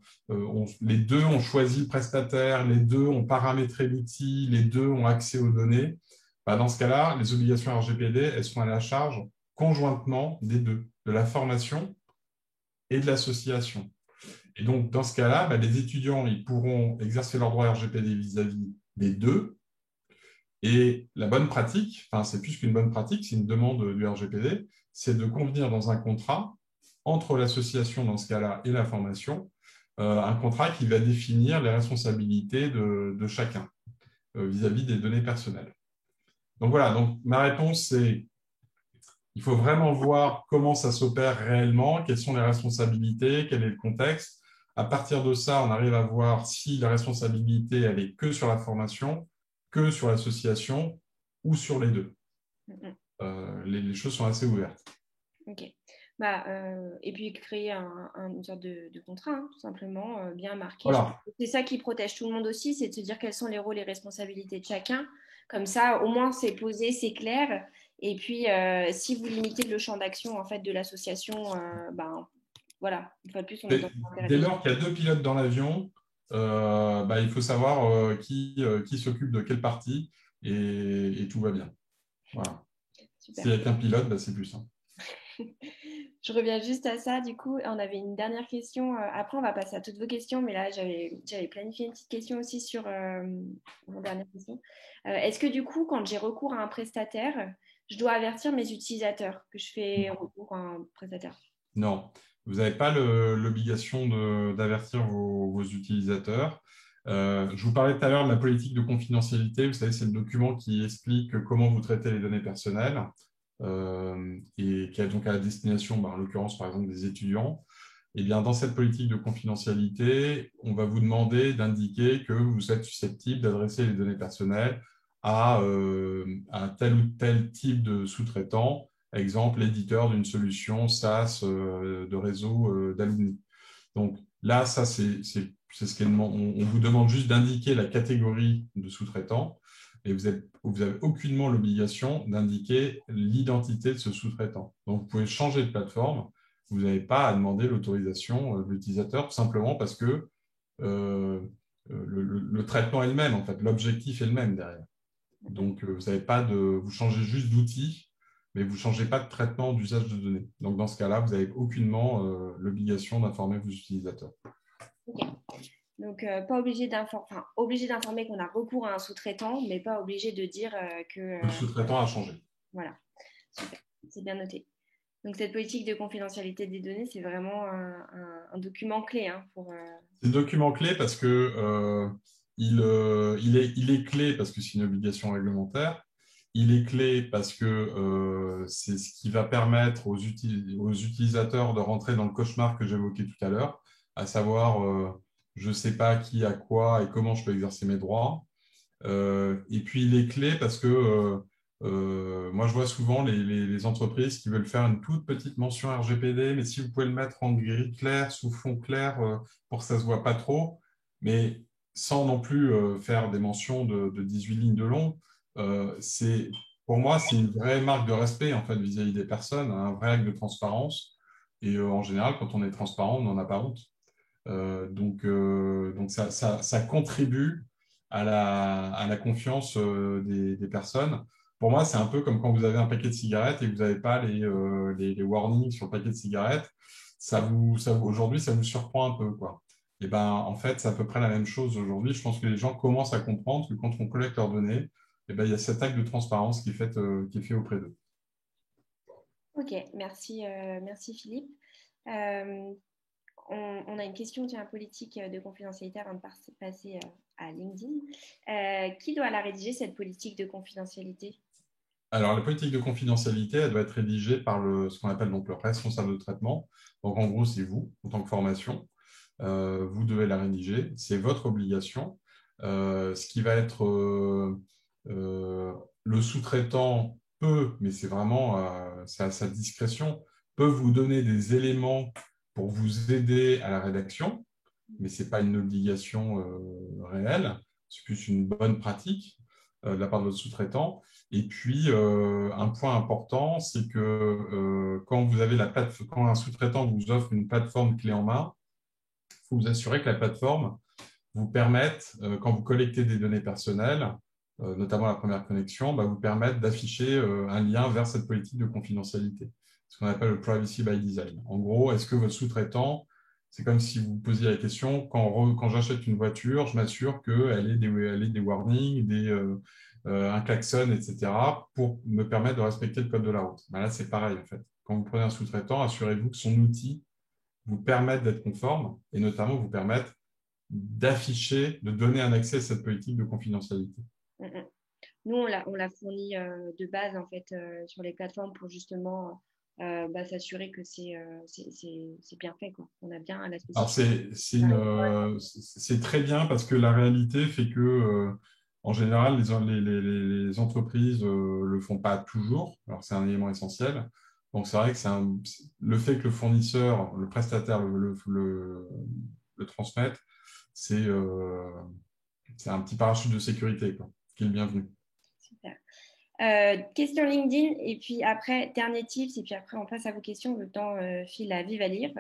les deux ont choisi le prestataire, les deux ont paramétré l'outil, les deux ont accès aux données, bah, dans ce cas-là, les obligations RGPD, elles sont à la charge conjointement des deux, de la formation et de l'association. Et donc, dans ce cas-là, bah, les étudiants ils pourront exercer leurs droits RGPD vis-à-vis des deux. Et la bonne pratique, enfin, c'est plus qu'une bonne pratique, c'est une demande du RGPD, c'est de convenir dans un contrat entre l'association, dans ce cas-là, et la formation, un contrat qui va définir les responsabilités de chacun vis-à-vis des données personnelles. Donc voilà, donc ma réponse, c'est il faut vraiment voir comment ça s'opère réellement, quelles sont les responsabilités, quel est le contexte. À partir de ça, on arrive à voir si la responsabilité, elle est que sur la formation, que sur l'association ou sur les deux. Les choses sont assez ouvertes. Ok. Bah, et puis créer une sorte de contrat, hein, tout simplement, bien marqué. Voilà. C'est ça qui protège tout le monde aussi, c'est de se dire quels sont les rôles et responsabilités de chacun. Comme ça, au moins, c'est posé, c'est clair. Et puis, si vous limitez le champ d'action en fait de l'association, ben voilà, une fois de plus, on est dans l'intérêt Dès des lors qu'il y a deux pilotes dans l'avion, bah, il faut savoir qui s'occupe de quelle partie et tout va bien. Voilà. Super. S'il n'y a qu'un pilote, bah, c'est plus simple. Je reviens juste à ça, du coup, on avait une dernière question. Après, on va passer à toutes vos questions, mais là, j'avais planifié une petite question aussi sur mon dernière question. Est-ce que du coup, quand j'ai recours à un prestataire, je dois avertir mes utilisateurs que je fais recours à un prestataire? Non, vous n'avez pas l'obligation d'avertir vos utilisateurs. Je vous parlais tout à l'heure de la politique de confidentialité. Vous savez, c'est le document qui explique comment vous traitez les données personnelles et qui est donc à la destination, bah, en l'occurrence, par exemple, des étudiants. Eh bien, dans cette politique de confidentialité, on va vous demander d'indiquer que vous êtes susceptible d'adresser les données personnelles à tel ou tel type de sous-traitant, exemple, l'éditeur d'une solution SaaS de réseau d'alumni. Donc là, ça, c'est ce qu'on demande. On vous demande juste d'indiquer la catégorie de sous-traitant et vous avez aucunement l'obligation d'indiquer l'identité de ce sous-traitant. Donc, vous pouvez changer de plateforme. Vous n'avez pas à demander l'autorisation de l'utilisateur, tout simplement parce que euh, le traitement est le même, en fait. L'objectif est le même derrière. Donc, vous n'avez pas vous changez juste d'outil, mais vous ne changez pas de traitement d'usage de données. Donc, dans ce cas-là, vous n'avez aucunement l'obligation d'informer vos utilisateurs. Ok. Donc, pas obligé d'informer qu'on a recours à un sous-traitant, mais pas obligé de dire que. Le sous-traitant a changé. Voilà, super, c'est bien noté. Donc, cette politique de confidentialité des données, c'est vraiment un document clé hein, pour. C'est le document clé parce que il est clé parce que c'est une obligation réglementaire. Il est clé parce que c'est ce qui va permettre aux utilisateurs de rentrer dans le cauchemar que j'évoquais tout à l'heure, à savoir je ne sais pas qui a quoi et comment je peux exercer mes droits. Et puis il est clé parce que moi je vois souvent les entreprises qui veulent faire une toute petite mention RGPD, mais si vous pouvez le mettre en gris clair, sous fond clair, pour que ça ne se voit pas trop, mais sans non plus faire des mentions de 18 lignes de long, pour moi c'est une vraie marque de respect en fait vis-à-vis des personnes, un vrai acte de transparence. Et en général, quand on est transparent, on n'en a pas honte. Donc ça contribue à la confiance des personnes. Pour moi, c'est un peu comme quand vous avez un paquet de cigarettes et que vous n'avez pas les warnings sur le paquet de cigarettes. Aujourd'hui, ça vous surprend un peu, quoi. Et ben, en fait, c'est à peu près la même chose aujourd'hui. Je pense que les gens commencent à comprendre que quand on collecte leurs données, et ben, il y a cet acte de transparence qui est fait auprès d'eux. Ok, merci, merci Philippe. Euh, on a une question tiens, politique de confidentialité avant de passer à LinkedIn. Qui doit la rédiger, cette politique de confidentialité? Alors, la politique de confidentialité, elle doit être rédigée par ce qu'on appelle donc le responsable de traitement. Donc, en gros, c'est vous, en tant que formation. Vous devez la rédiger. C'est votre obligation. Ce qui va être le sous-traitant peut, mais c'est vraiment c'est à sa discrétion, peut vous donner des éléments pour vous aider à la rédaction, mais ce n'est pas une obligation réelle. C'est plus une bonne pratique de la part de votre sous-traitant. Et puis, un point important, c'est que quand vous avez quand un sous-traitant vous offre une plateforme clé en main, il faut vous assurer que la plateforme vous permette, quand vous collectez des données personnelles, notamment la première connexion, vous permettre d'afficher un lien vers cette politique de confidentialité, ce qu'on appelle le privacy by design. En gros, est-ce que votre sous-traitant, c'est comme si vous posiez la question, quand j'achète une voiture, je m'assure qu'elle ait des warnings, un klaxon, etc., pour me permettre de respecter le code de la route. Là, c'est pareil, en fait. Quand vous prenez un sous-traitant, assurez-vous que son outil vous permette d'être conforme et notamment vous permette d'afficher, de donner un accès à cette politique de confidentialité. Mm, mm. Nous, on l'a fourni de base en fait sur les plateformes pour justement s'assurer que c'est bien fait, quoi. On a bien la Alors, spécification. c'est très bien parce que la réalité fait que, en général, les entreprises le font pas toujours. Alors, c'est un élément essentiel. Donc, c'est vrai que le fait que le fournisseur, le prestataire le transmette, c'est c'est un petit parachute de sécurité, quoi, qui est le bienvenu. Super. Question LinkedIn, et puis après, dernier tips, et puis après, on passe à vos questions. Le temps file à vive allure.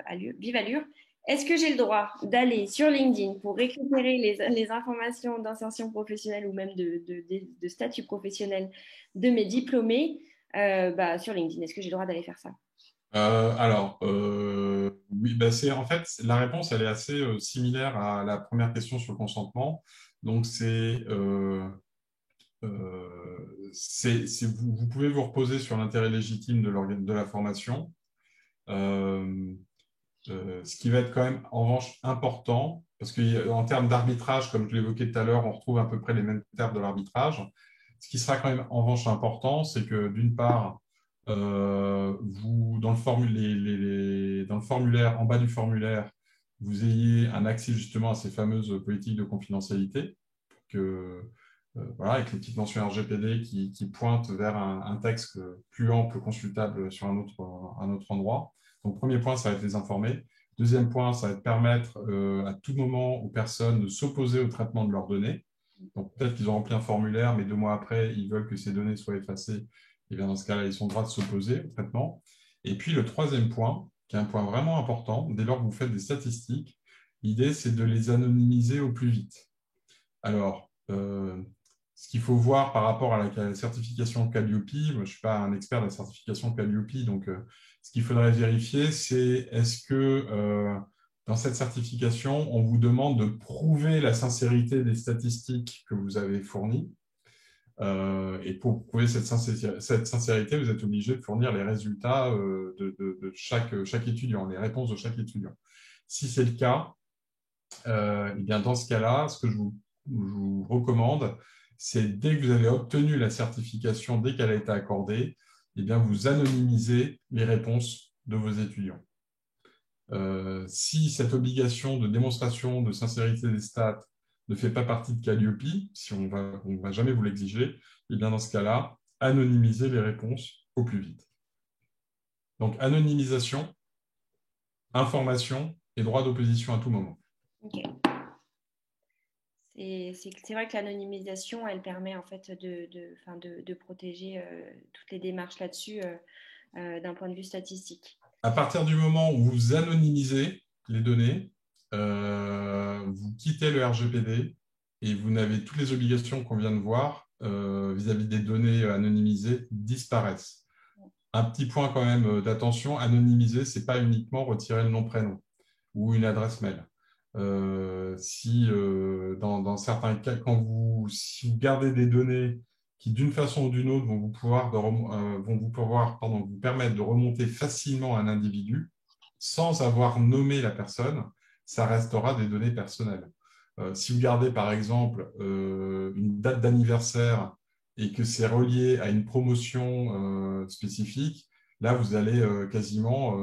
Est-ce que j'ai le droit d'aller sur LinkedIn pour récupérer les informations d'insertion professionnelle ou même de statut professionnel de mes diplômés sur LinkedIn? Est-ce que j'ai le droit d'aller faire ça? Oui, en fait, la réponse, elle est assez similaire à la première question sur le consentement. Donc, vous pouvez vous reposer sur l'intérêt légitime de la formation. Euh, Ce qui va être quand même, en revanche, important, parce qu'en termes d'arbitrage, comme je l'évoquais tout à l'heure, on retrouve à peu près les mêmes termes de l'arbitrage. Ce qui sera quand même, en revanche, important, c'est que d'une part, dans dans le formulaire, en bas du formulaire, vous ayez un accès justement à ces fameuses politiques de confidentialité, voilà, avec les petites mentions RGPD qui pointent vers un texte plus ample, consultable sur un autre endroit. Donc, premier point, ça va être les informer. Deuxième point, ça va être permettre à tout moment aux personnes de s'opposer au traitement de leurs données. Donc, peut-être qu'ils ont rempli un formulaire, mais 2 mois après, ils veulent que ces données soient effacées. Et bien, dans ce cas-là, ils ont le droit de s'opposer au traitement. Et puis, le troisième point, qui est un point vraiment important, dès lors que vous faites des statistiques, l'idée, c'est de les anonymiser au plus vite. Alors, ce qu'il faut voir par rapport à la certification Calliope, moi, je ne suis pas un expert de la certification Calliope, donc ce qu'il faudrait vérifier, c'est est-ce que dans cette certification, on vous demande de prouver la sincérité des statistiques que vous avez fournies. Et pour prouver cette sincérité, vous êtes obligé de fournir les résultats de chaque étudiant, les réponses de chaque étudiant. Si c'est le cas, eh bien dans ce cas-là, ce que je vous recommande, c'est dès que vous avez obtenu la certification, dès qu'elle a été accordée, eh bien vous anonymisez les réponses de vos étudiants. Si cette obligation de démonstration de sincérité des stats ne fait pas partie de Calliope, si on va jamais vous l'exiger, eh bien dans ce cas-là, anonymisez les réponses au plus vite. Donc anonymisation, information et droit d'opposition à tout moment. Ok. C'est vrai que l'anonymisation, elle permet en fait de protéger toutes les démarches là-dessus d'un point de vue statistique. À partir du moment où vous anonymisez les données, vous quittez le RGPD et vous n'avez toutes les obligations qu'on vient de voir vis-à-vis des données anonymisées disparaissent. Un petit point quand même d'attention, anonymiser, ce n'est pas uniquement retirer le nom-prénom ou une adresse mail. Dans certains cas, si vous gardez des données qui, d'une façon ou d'une autre, vont vous permettre de remonter facilement un individu sans avoir nommé la personne, ça restera des données personnelles. Si vous gardez, par exemple, une date d'anniversaire et que c'est relié à une promotion spécifique, là, vous allez quasiment,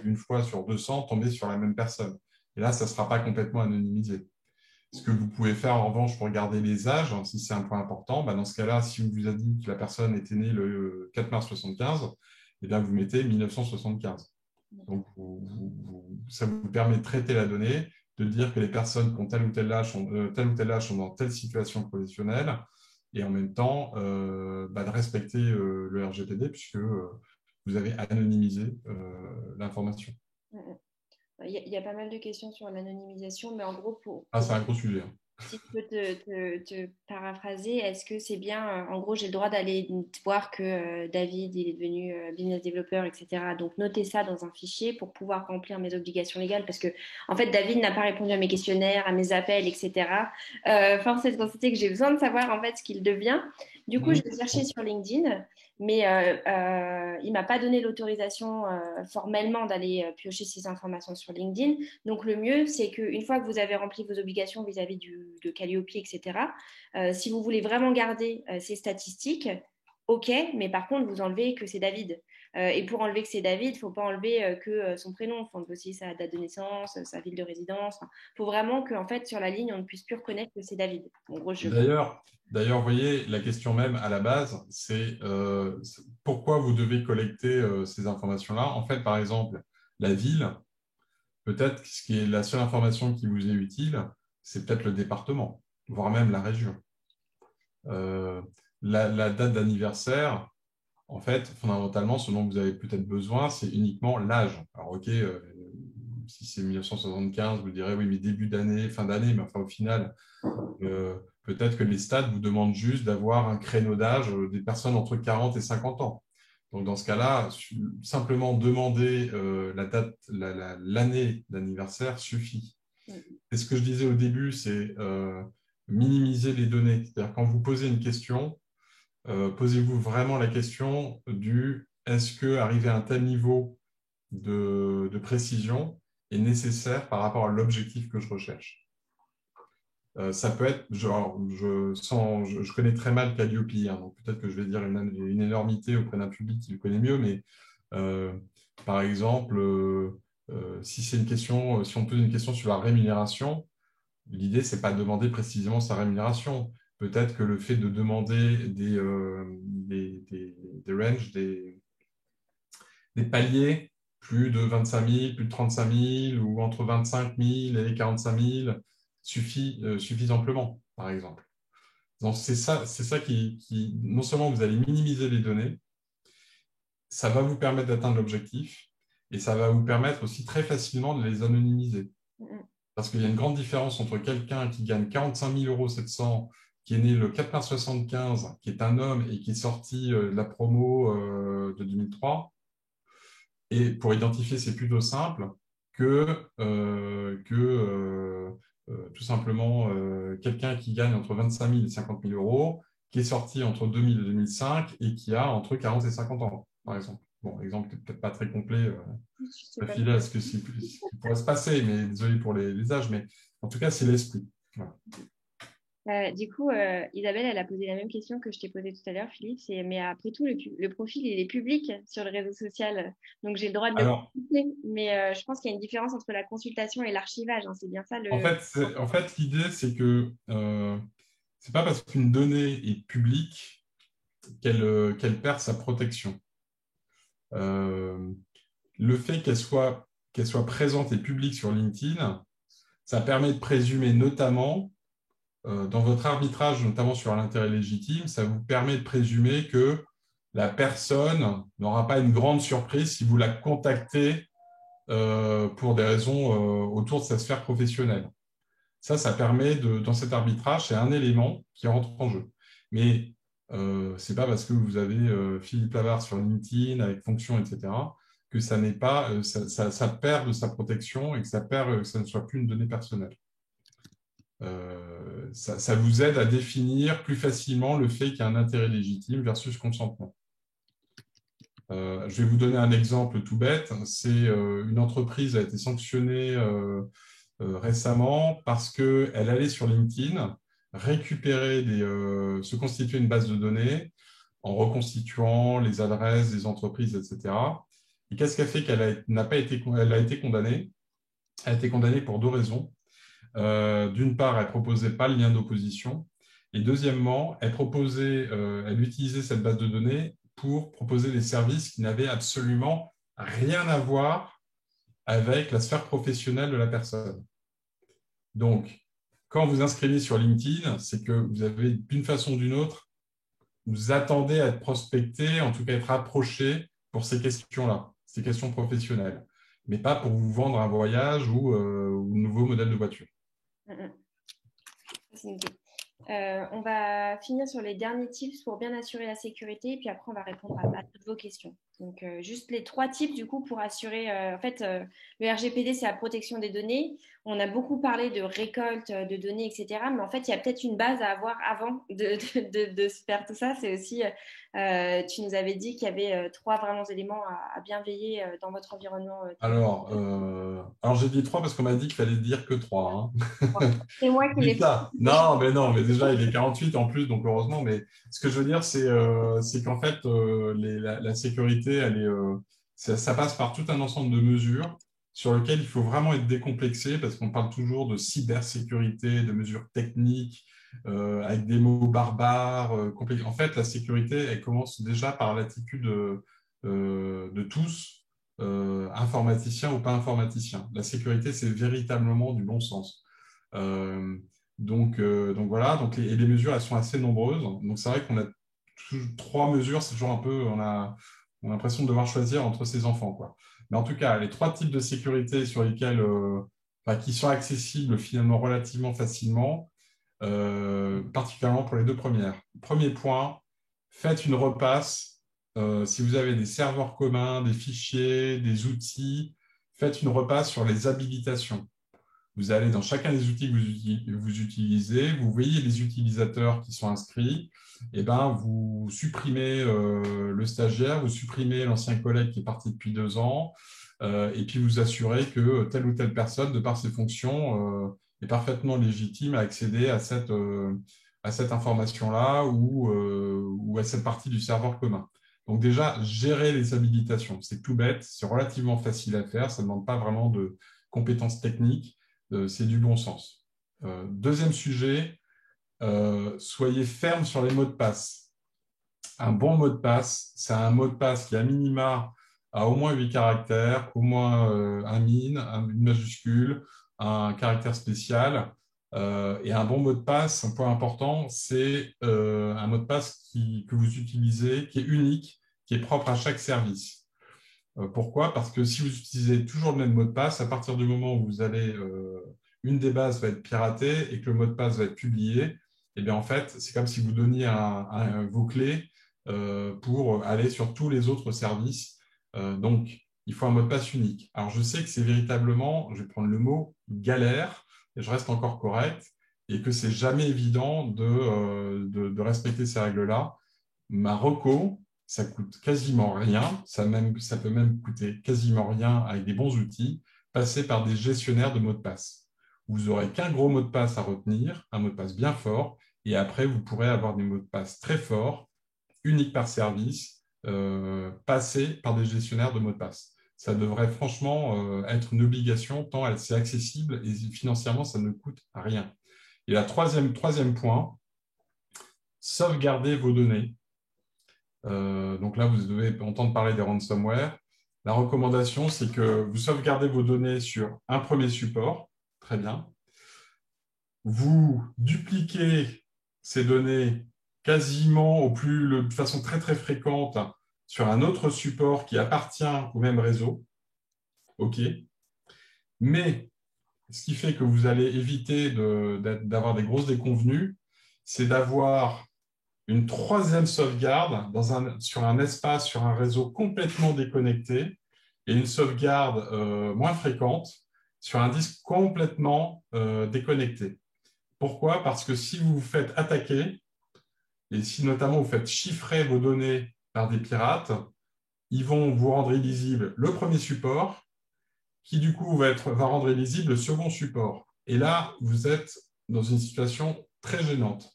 une fois sur 200, tomber sur la même personne. Et là, ça ne sera pas complètement anonymisé. Ce que vous pouvez faire en revanche pour garder les âges, hein, si c'est un point important, bah, dans ce cas-là, si on vous a dit que la personne était née le 4 mars 75, eh bien, vous mettez 1975. Donc, ça vous permet de traiter la donnée, de dire que les personnes qui ont tel ou tel âge sont dans telle situation professionnelle, et en même temps bah, de respecter le RGPD puisque vous avez anonymisé l'information. Il y a pas mal de questions sur l'anonymisation, mais en gros, Ah, c'est un gros sujet. Hein. si je peux te paraphraser, est-ce que c'est bien, en gros, j'ai le droit d'aller voir que David, il est devenu business developer, etc. Donc, noter ça dans un fichier pour pouvoir remplir mes obligations légales parce que, en fait, David n'a pas répondu à mes questionnaires, à mes appels, etc. Force est de constater que j'ai besoin de savoir, en fait, ce qu'il devient. Du coup, je vais chercher sur LinkedIn, mais il m'a pas donné l'autorisation formellement d'aller piocher ces informations sur LinkedIn. Donc, le mieux, c'est qu'une fois que vous avez rempli vos obligations vis-à-vis de Calliope, etc., si vous voulez vraiment garder ces statistiques, OK, mais par contre, vous enlevez que c'est David. Et pour enlever que c'est David, il ne faut pas enlever que son prénom. Il faut enlever aussi sa date de naissance, sa ville de résidence. Il faut vraiment qu'en fait, sur la ligne, on ne puisse plus reconnaître que c'est David. En gros, D'ailleurs, vous voyez, la question même à la base, c'est pourquoi vous devez collecter ces informations-là. En fait, par exemple, la ville, peut-être que ce qui est la seule information qui vous est utile, c'est peut-être le département, voire même la région. La date d'anniversaire, en fait, fondamentalement, ce dont vous avez peut-être besoin, c'est uniquement l'âge. Alors, OK, si c'est 1975, vous direz, oui, mais début d'année, fin d'année, mais enfin, au final, peut-être que les stades vous demandent juste d'avoir un créneau d'âge des personnes entre 40 et 50 ans. Donc, dans ce cas-là, simplement demander la date, l'année d'anniversaire suffit. Et ce que je disais au début, c'est minimiser les données. C'est-à-dire quand vous posez une question, posez-vous vraiment la question du est-ce que arriver à un tel niveau de précision est nécessaire par rapport à l'objectif que je recherche. Ça peut être, genre, je connais très mal Calliope, hein, donc peut-être que je vais dire une énormité auprès d'un public qui le connaît mieux, mais par exemple, si c'est une question, si on pose une question sur la rémunération, l'idée, c'est pas de demander précisément sa rémunération. Peut-être que le fait de demander des ranges, des paliers, plus de 25 000, plus de 35 000, ou entre 25 000 et 45 000, suffit amplement, par exemple. Donc, c'est ça qui, non seulement vous allez minimiser les données, ça va vous permettre d'atteindre l'objectif, et ça va vous permettre aussi très facilement de les anonymiser. Parce qu'il y a une grande différence entre quelqu'un qui gagne 45 700 €, qui est né le 4 mars 75, qui est un homme et qui est sorti de la promo de 2003. Et pour identifier, c'est plutôt simple que tout simplement quelqu'un qui gagne entre 25 000 et 50 000 €, qui est sorti entre 2000 et 2005 et qui a entre 40 et 50 ans, par exemple. Bon, exemple peut-être pas très complet, pas fidèle à ce qui pourrait se passer, mais désolé pour les âges, mais en tout cas, c'est l'esprit. Voilà. Du coup, Isabelle, elle a posé la même question que je t'ai posée tout à l'heure, Philippe. Mais après tout, le profil, il est public sur le réseau social. Donc, j'ai le droit de le Alors, consulter. Mais je pense qu'il y a une différence entre la consultation et l'archivage. Hein. C'est bien ça en fait, l'idée, c'est que c'est pas parce qu'une donnée est publique qu'elle perd sa protection. Le fait qu'elle soit présente et publique sur LinkedIn, ça permet de présumer notamment, dans votre arbitrage, notamment sur l'intérêt légitime, ça vous permet de présumer que la personne n'aura pas une grande surprise si vous la contactez pour des raisons autour de sa sphère professionnelle. Ça permet dans cet arbitrage, c'est un élément qui rentre en jeu. Mais ce n'est pas parce que vous avez Philippe Lavarre sur LinkedIn avec fonction, etc., que ça n'est pas, ça perd de sa protection et que que ça ne soit plus une donnée personnelle. Ça vous aide à définir plus facilement le fait qu'il y a un intérêt légitime versus consentement. Je vais vous donner un exemple tout bête. C'est une entreprise a été sanctionnée récemment parce qu'elle allait sur LinkedIn récupérer se constituer une base de données en reconstituant les adresses des entreprises, etc. Et qu'est-ce qu'elle fait n'a pas été, elle a été condamnée? Elle a été condamnée pour deux raisons. D'une part, elle ne proposait pas le lien d'opposition. Et deuxièmement, elle utilisait cette base de données pour proposer des services qui n'avaient absolument rien à voir avec la sphère professionnelle de la personne. Donc, quand vous inscrivez sur LinkedIn, c'est que vous avez d'une façon ou d'une autre, vous attendez à être prospecté, en tout cas être approché pour ces questions-là, ces questions professionnelles, mais pas pour vous vendre un voyage ou un nouveau modèle de voiture. On va finir sur les derniers tips pour bien assurer la sécurité, et puis après on va répondre à toutes vos questions. Donc juste les 3 tips du coup pour assurer. Le RGPD, c'est la protection des données. On a beaucoup parlé de récolte de données, etc. Mais en fait, il y a peut-être une base à avoir avant de faire tout ça. C'est aussi, tu nous avais dit qu'il y avait 3 vraiment éléments à bien veiller dans votre environnement. Alors j'ai dit 3 parce qu'on m'a dit qu'il fallait dire que 3. C'est moi qui l'ai Dites ça. Non, mais déjà, il est 48 en plus, donc heureusement. Mais ce que je veux dire, c'est qu'en fait, la sécurité, ça passe par tout un ensemble de mesures sur lesquelles il faut vraiment être décomplexé parce qu'on parle toujours de cybersécurité, de mesures techniques, avec des mots barbares, complexes. En fait, la sécurité, elle commence déjà par l'attitude de tous, informaticiens ou pas informaticiens. La sécurité, c'est véritablement du bon sens. Donc voilà, et les mesures, elles sont assez nombreuses. Donc c'est vrai qu'on a 3 mesures, c'est toujours un peu, on a l'impression de devoir choisir entre ses enfants, quoi. Mais en tout cas, les 3 types de sécurité sur lesquels, qui sont accessibles finalement relativement facilement, particulièrement pour les 2 premières. Premier point, faites une repasse. Si vous avez des serveurs communs, des fichiers, des outils, faites une repasse sur les habilitations. Vous allez dans chacun des outils que vous utilisez, vous voyez les utilisateurs qui sont inscrits, et ben, vous supprimez le stagiaire, vous supprimez l'ancien collègue qui est parti depuis 2 ans, et puis vous assurez que telle ou telle personne, de par ses fonctions, est parfaitement légitime à accéder à cette information-là ou à cette partie du serveur commun. Donc déjà, gérer les habilitations, c'est tout bête, c'est relativement facile à faire, ça ne demande pas vraiment de compétences techniques. C'est du bon sens. Deuxième sujet, soyez ferme sur les mots de passe. Un bon mot de passe, c'est un mot de passe qui, à minima, a au moins 8 caractères, au moins un min, une majuscule, un caractère spécial. Et un bon mot de passe, un point important, c'est un mot de passe que vous utilisez, qui est unique, qui est propre à chaque service. Pourquoi? Parce que si vous utilisez toujours le même mot de passe, à partir du moment où une des bases va être piratée et que le mot de passe va être publié, et bien en fait, c'est comme si vous donniez vos clés pour aller sur tous les autres services. Donc, il faut un mot de passe unique. Alors, je sais que c'est véritablement, je vais prendre le mot galère, et je reste encore correct, et que c'est jamais évident de respecter ces règles-là. Ma reco, ça coûte quasiment rien, ça peut même coûter quasiment rien avec des bons outils, passer par des gestionnaires de mots de passe. Vous n'aurez qu'un gros mot de passe à retenir, un mot de passe bien fort, et après, vous pourrez avoir des mots de passe très forts, uniques par service, passés par des gestionnaires de mots de passe. Ça devrait franchement être une obligation, tant c'est accessible et financièrement, ça ne coûte rien. Et le troisième point, sauvegardez vos données. Donc là, vous devez entendre parler des ransomware. La recommandation, c'est que vous sauvegardez vos données sur un premier support. Très bien. Vous dupliquez ces données quasiment de façon très, très fréquente sur un autre support qui appartient au même réseau. OK. Mais ce qui fait que vous allez éviter d'avoir des grosses déconvenues, c'est d'avoir une troisième sauvegarde sur un espace, sur un réseau complètement déconnecté et une sauvegarde moins fréquente sur un disque complètement déconnecté. Pourquoi? Parce que si vous vous faites attaquer et si notamment vous faites chiffrer vos données par des pirates, ils vont vous rendre illisible le premier support qui du coup va rendre illisible le second support. Et là, vous êtes dans une situation très gênantes.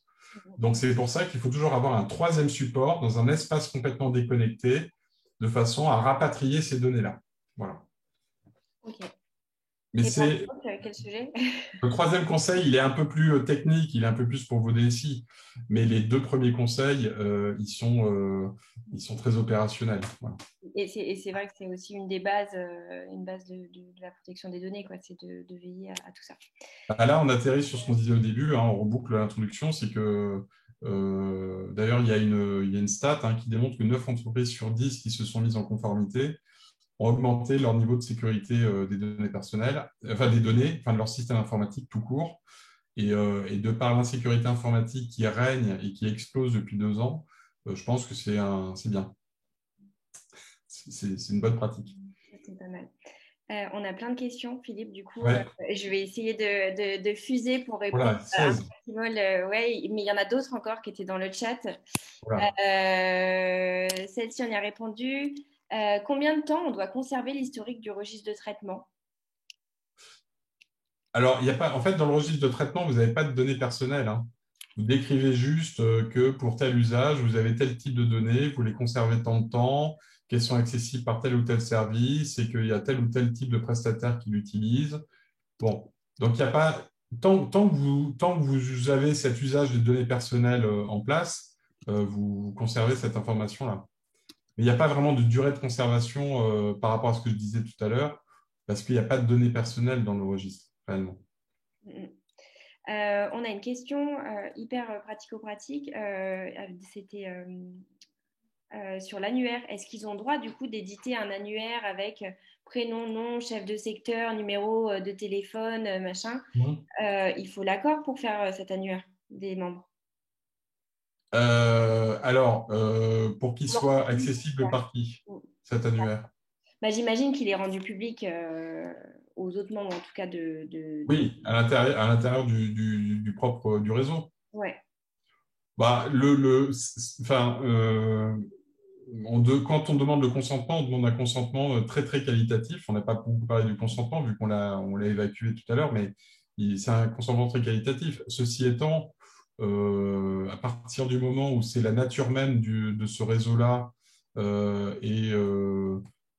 Donc, c'est pour ça qu'il faut toujours avoir un troisième support dans un espace complètement déconnecté, de façon à rapatrier ces données-là. Voilà. Ok. Mais Et par c'est contre, quel sujet? le troisième conseil, il est un peu plus technique, il est un peu plus pour vos DSI. Mais les deux premiers conseils, ils sont très opérationnels. Voilà. Et c'est vrai que c'est aussi une base de la protection des données, quoi, c'est de veiller à tout ça. Bah, là, on atterrit sur ce qu'on disait au début, hein, on reboucle l'introduction, c'est que d'ailleurs, il y a une stat qui démontre que 9 entreprises sur 10 qui se sont mises en conformité ont augmenté leur niveau de sécurité des données personnelles, enfin des données, enfin de leur système informatique tout court. Et de par l'insécurité informatique qui règne et qui explose depuis 2 ans, je pense que c'est bien. C'est une bonne pratique. C'est pas mal. On a plein de questions, Philippe. Du coup, Ouais, je vais essayer de fuser pour répondre voilà, à un 16. maximum. Ouais, mais il y en a d'autres encore qui étaient dans le chat. Voilà. Celle-ci, on y a répondu. Combien de temps on doit conserver l'historique du registre de traitement? Alors, il y a pas, en fait, dans le registre de traitement, vous n'avez pas de données personnelles, hein. Vous décrivez juste que pour tel usage, vous avez tel type de données, vous les conservez tant de temps, qu'elles sont accessibles par tel ou tel service et qu'il y a tel ou tel type de prestataire qui l'utilise. Bon, donc il n'y a pas tant que vous avez cet usage des données personnelles en place, vous conservez cette information-là. Mais il n'y a pas vraiment de durée de conservation par rapport à ce que je disais tout à l'heure, parce qu'il n'y a pas de données personnelles dans le registre, réellement. Mm. On a une question hyper pratico-pratique. C'était sur l'annuaire. Est-ce qu'ils ont le droit du coup d'éditer un annuaire avec prénom, nom, chef de secteur, numéro de téléphone, machin? Mhm. Il faut l'accord pour faire cet annuaire des membres. Pour qu'il soit accessible par qui, cet annuaire? Bah, j'imagine qu'il est rendu public aux autres membres, en tout cas Oui, à l'intérieur du propre du réseau. Ouais. Bah, enfin, quand on demande le consentement, on demande un consentement très très qualitatif. On n'a pas beaucoup parlé du consentement vu on l'a évacué tout à l'heure, mais c'est un consentement très qualitatif. Ceci étant, à partir du moment où c'est la nature même de ce réseau-là et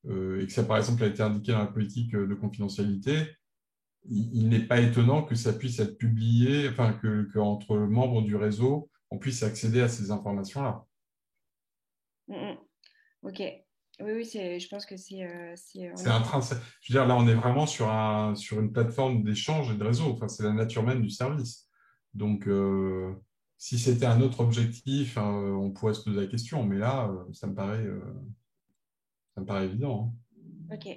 que ça, par exemple, a été indiqué dans la politique de confidentialité, il n'est pas étonnant que ça puisse être publié, enfin qu'entre membres du réseau, on puisse accéder à ces informations-là. Mm, mm. Ok. Oui, oui, je pense que on C'est est. intrinsèque. Je veux dire, là, on est vraiment sur une plateforme d'échange et de réseau. Enfin, c'est la nature même du service. Donc, si c'était un autre objectif, on pourrait se poser la question. Mais là, ça me paraît évident, Ok.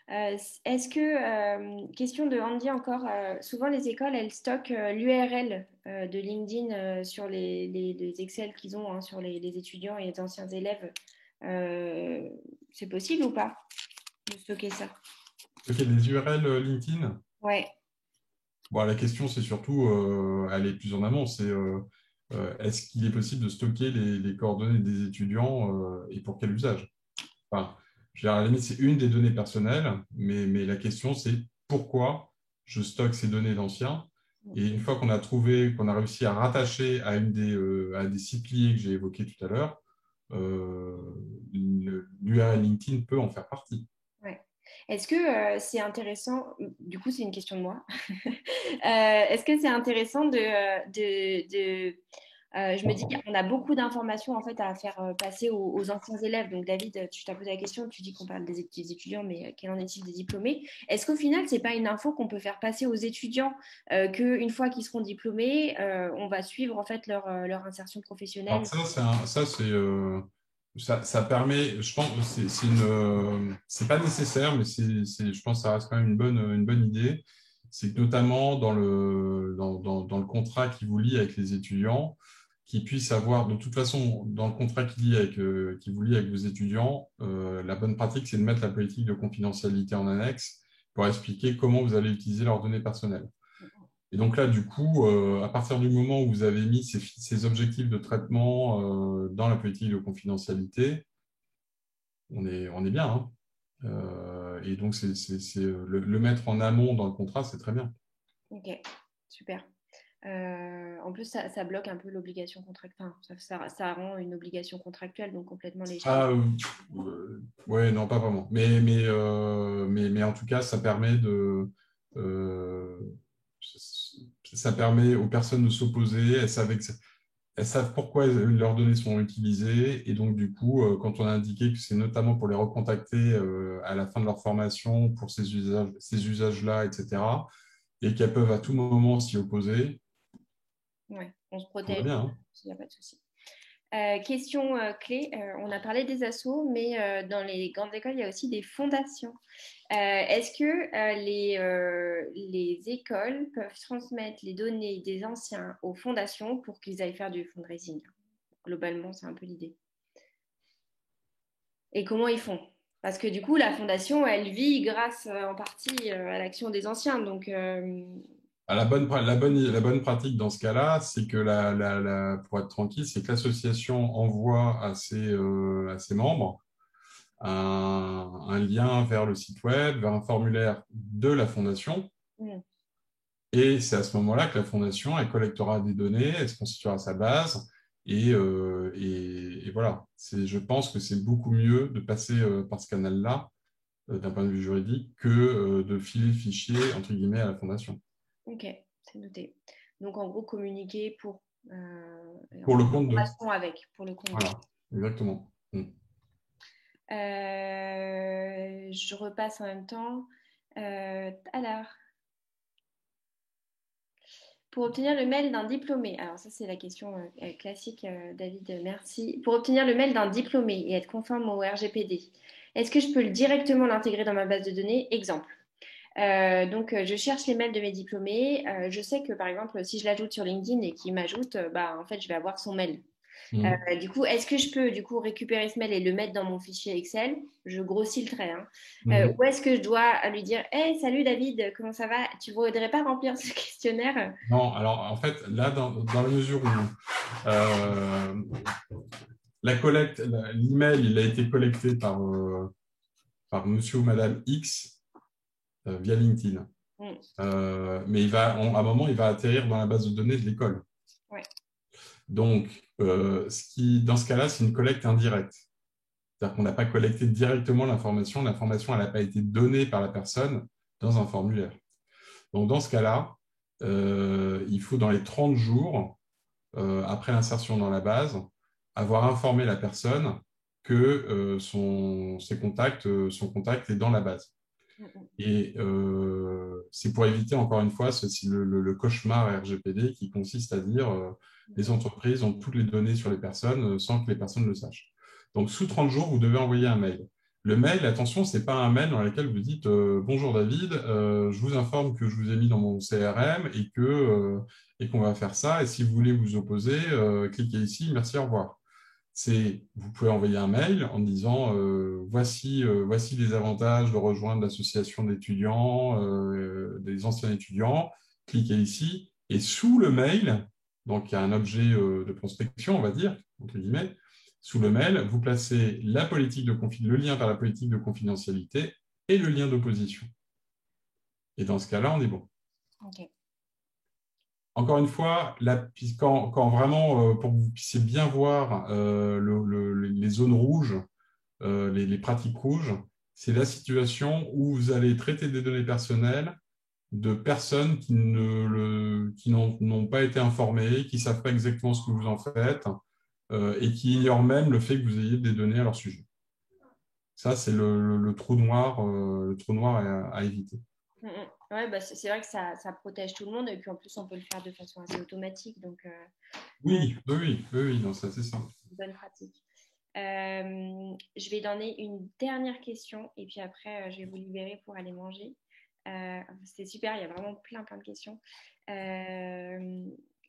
Est-ce que, question de Andy encore, souvent les écoles, elles stockent l'URL de LinkedIn sur les Excel qu'ils ont sur les étudiants et les anciens élèves. Euh, c'est possible ou pas de stocker ça? hein. Ok, les URL LinkedIn. Ouais. Bon, la question, c'est surtout, elle est plus en amont, c'est est-ce qu'il est possible de stocker les coordonnées des étudiants et pour quel usage? Enfin, je veux dire, à la limite, c'est une des données personnelles, mais la question, c'est pourquoi je stocke ces données d'anciens. Et une fois qu'on a réussi à rattacher à des sites liés que j'ai évoqués tout à l'heure, l'URL LinkedIn peut en faire partie. Ouais. Est-ce que c'est intéressant, du coup c'est une question de moi, est-ce que c'est intéressant je me dis qu'on a beaucoup d'informations en fait à faire passer aux anciens élèves. Donc David, tu t'as posé la question, tu dis qu'on parle des étudiants, mais qu'en est-il des diplômés? Est-ce qu'au final, c'est pas une info qu'on peut faire passer aux étudiants qu'une fois qu'ils seront diplômés, on va suivre en fait leur insertion Alors professionnelle? ça permet, je pense, c'est pas nécessaire, mais je pense que ça reste quand même une bonne idée. C'est que notamment dans le contrat qui vous lie avec les étudiants, qu'ils puissent avoir, de toute façon, dans le contrat qui vous lie avec vos étudiants, la bonne pratique, c'est de mettre la politique de confidentialité en annexe pour expliquer comment vous allez utiliser leurs données personnelles. Et donc là, du coup, à partir du moment où vous avez mis ces objectifs de traitement dans la politique de confidentialité, on est bien, hein. Et donc, le mettre en amont dans le contrat, c'est très bien. Ok, super. En plus, ça bloque un peu l'obligation contractuelle. Enfin, ça rend une obligation contractuelle, donc complètement légitime. Ah, ouais, non, pas vraiment. Mais en tout cas, ça permet euh, ça permet aux personnes de s'opposer. Elles savent pourquoi leurs données sont utilisées. Et donc, du coup, quand on a indiqué que c'est notamment pour les recontacter à la fin de leur formation pour ces usages-là, etc., et qu'elles peuvent à tout moment s'y opposer, Ouais, on se tout va protège, bien, hein. il n'y a pas de souci. Question clé, on a parlé des assos, mais dans les grandes écoles, il y a aussi des fondations. Est-ce que les écoles peuvent transmettre les données des anciens aux fondations pour qu'ils aillent faire du fundraising? Globalement, c'est un peu l'idée. Et comment ils font? Parce que du coup, la fondation, elle vit grâce en partie à l'action des anciens. Donc, Ah, la bonne pratique dans ce cas-là, c'est que pour être tranquille, c'est que l'association envoie à ses membres un lien vers le site web, vers un formulaire de la fondation. hmm, Et c'est à ce moment-là que la fondation, elle collectera des données, elle se constituera sa base. Et voilà, je pense que c'est beaucoup mieux de passer par ce canal-là, d'un point de vue juridique, que de filer le fichier, entre guillemets, à la fondation. ok, c'est noté. Donc, en gros, communiquer et Pour en le compte de. relation avec, pour le compte. Voilà, exactement. Mm. Je repasse en même temps. Alors, pour obtenir le mail d'un diplômé, alors ça c'est la question classique, David, merci. Pour obtenir le mail d'un diplômé et être conforme au RGPD, est-ce que je peux directement l'intégrer dans ma base de données? Exemple. Je cherche les mails de mes diplômés. Je sais que par exemple, si je l'ajoute sur LinkedIn et qu'il m'ajoute, en fait, je vais avoir son mail. Mm. Du coup, est-ce que je peux du coup récupérer ce mail et le mettre dans mon fichier Excel? Je grossis le trait, hein. Mhm. Ou est-ce que je dois lui dire, hey, salut David, comment ça va? Tu voudrais pas remplir ce questionnaire? Non, alors en fait, là, dans la mesure où euh, l'email, il a été collecté par monsieur ou madame X via LinkedIn. Mm, Mais à un moment, il va atterrir dans la base de données de l'école. ouais. Donc, dans ce cas-là, c'est une collecte indirecte. C'est-à-dire qu'on n'a pas collecté directement l'information. L'information, elle n'a pas été donnée par la personne dans un formulaire. Donc, dans ce cas-là, il faut, dans les 30 jours, après l'insertion dans la base, avoir informé la personne que son contact est dans la base. Mm, mm, Et c'est pour éviter, encore une fois, le cauchemar RGPD qui consiste à dire les entreprises ont toutes les données sur les personnes sans que les personnes le sachent. Donc, sous 30 jours, vous devez envoyer un mail. Le mail, attention, ce n'est pas un mail dans lequel vous dites bonjour David, je vous informe que je vous ai mis dans mon CRM et qu'on va faire ça. Et si vous voulez vous opposer, cliquez ici, merci, au revoir. Vous pouvez envoyer un mail en disant voici les avantages de rejoindre l'association d'étudiants, des anciens étudiants, cliquez ici. Et sous le mail, donc il y a un objet de prospection, on va dire, entre guillemets, sous le mail, vous placez le lien vers la politique de confidentialité et le lien d'opposition. Et dans ce cas-là, on est bon. ok. Encore une fois, quand vraiment, pour que vous puissiez bien voir les zones rouges, les pratiques rouges, c'est la situation où vous allez traiter des données personnelles de personnes qui n'ont pas été informées, qui ne savent pas exactement ce que vous en faites et qui ignorent même le fait que vous ayez des données à leur sujet. Ça, c'est le trou noir, à éviter. Mm, mm. Ouais, c'est vrai que ça protège tout le monde et puis en plus on peut le faire de façon assez automatique, donc Oui, oui, oui, oui, oui, non, ça c'est simple. bonne pratique. Je vais donner une dernière question et puis après je vais vous libérer pour aller manger. C'est super, il y a vraiment plein de questions. Euh,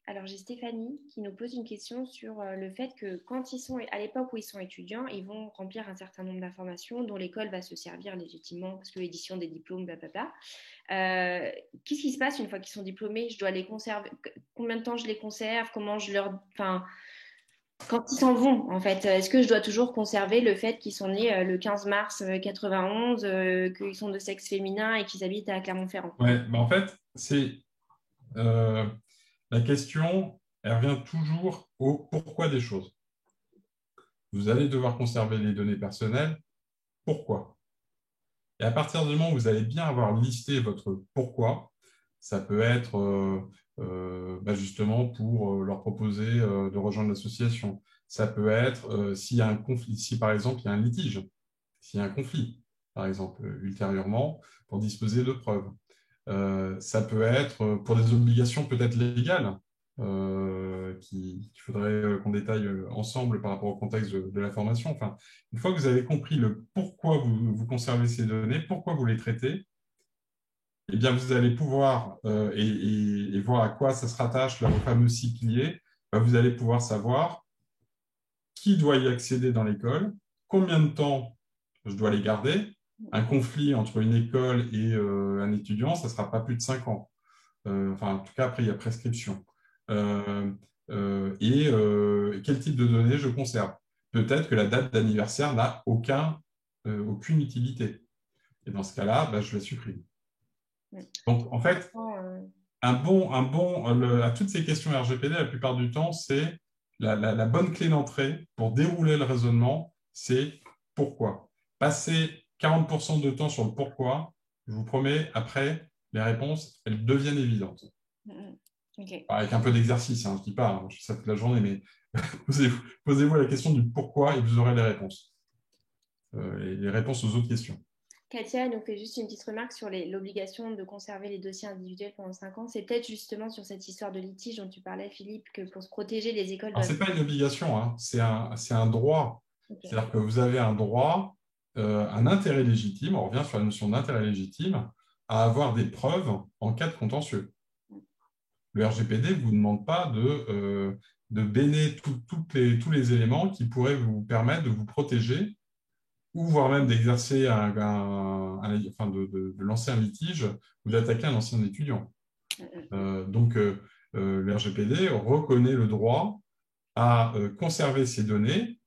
alors j'ai Stéphanie qui nous pose une question sur le fait que quand ils sont à l'époque où ils sont étudiants, ils vont remplir un certain nombre d'informations dont l'école va se servir légitimement parce que l'édition des diplômes, blablabla. Qu'est-ce qui se passe une fois qu'ils sont diplômés? Je dois les conserver. Combien de temps je les conserve? Comment je leur, enfin, quand ils s'en vont, en fait, est-ce que je dois toujours conserver le fait qu'ils sont nés le 15 mars 91, qu'ils sont de sexe féminin et qu'ils habitent à Clermont-Ferrand? Ouais, bah en fait, euh, La question, elle revient toujours au pourquoi des choses. Vous allez devoir conserver les données personnelles. Pourquoi? Et à partir du moment où vous allez bien avoir listé votre pourquoi, ça peut être justement pour leur proposer de rejoindre l'association. Ça peut être s'il y a un conflit, si par exemple il y a un litige, s'il y a un conflit, par exemple, ultérieurement, pour disposer de preuves. Ça peut être pour des obligations peut-être légales qu'il faudrait qu'on détaille ensemble par rapport au contexte de la formation. Enfin, une fois que vous avez compris le pourquoi vous conservez ces données, pourquoi vous les traitez, eh bien, vous allez pouvoir, et voir à quoi ça se rattache, là, au fameux six piliers, vous allez pouvoir savoir qui doit y accéder dans l'école, combien de temps je dois les garder. Un conflit entre une école et un étudiant, ça ne sera pas plus de 5 ans. En tout cas, après, il y a prescription. Euh, quel type de données je conserve. Peut-être que la date d'anniversaire n'a aucune utilité. Et dans ce cas-là, je la supprime. Donc, en fait, à toutes ces questions RGPD, la plupart du temps, c'est la bonne clé d'entrée pour dérouler le raisonnement, c'est pourquoi. Passer 40% de temps sur le pourquoi, je vous promets, après, les réponses, elles deviennent évidentes. Okay. Avec un peu d'exercice, je ne dis pas, je fais ça toute la journée, mais posez-vous la question du pourquoi et vous aurez les réponses. Les réponses aux autres questions. Katia nous fait juste une petite remarque sur l'obligation de conserver les dossiers individuels pendant 5 ans. C'est peut-être justement sur cette histoire de litige dont tu parlais, Philippe, que pour se protéger, les écoles Alors, doivent... ce n'est pas une obligation, c'est un droit. Okay. C'est-à-dire que vous avez un droit, un intérêt légitime, on revient sur la notion d'intérêt légitime, à avoir des preuves en cas de contentieux. Le RGPD ne vous demande pas de béner tous les éléments qui pourraient vous permettre de vous protéger ou voire même d'exercer de lancer un litige ou d'attaquer un ancien étudiant. Donc, le RGPD reconnaît le droit à conserver ces données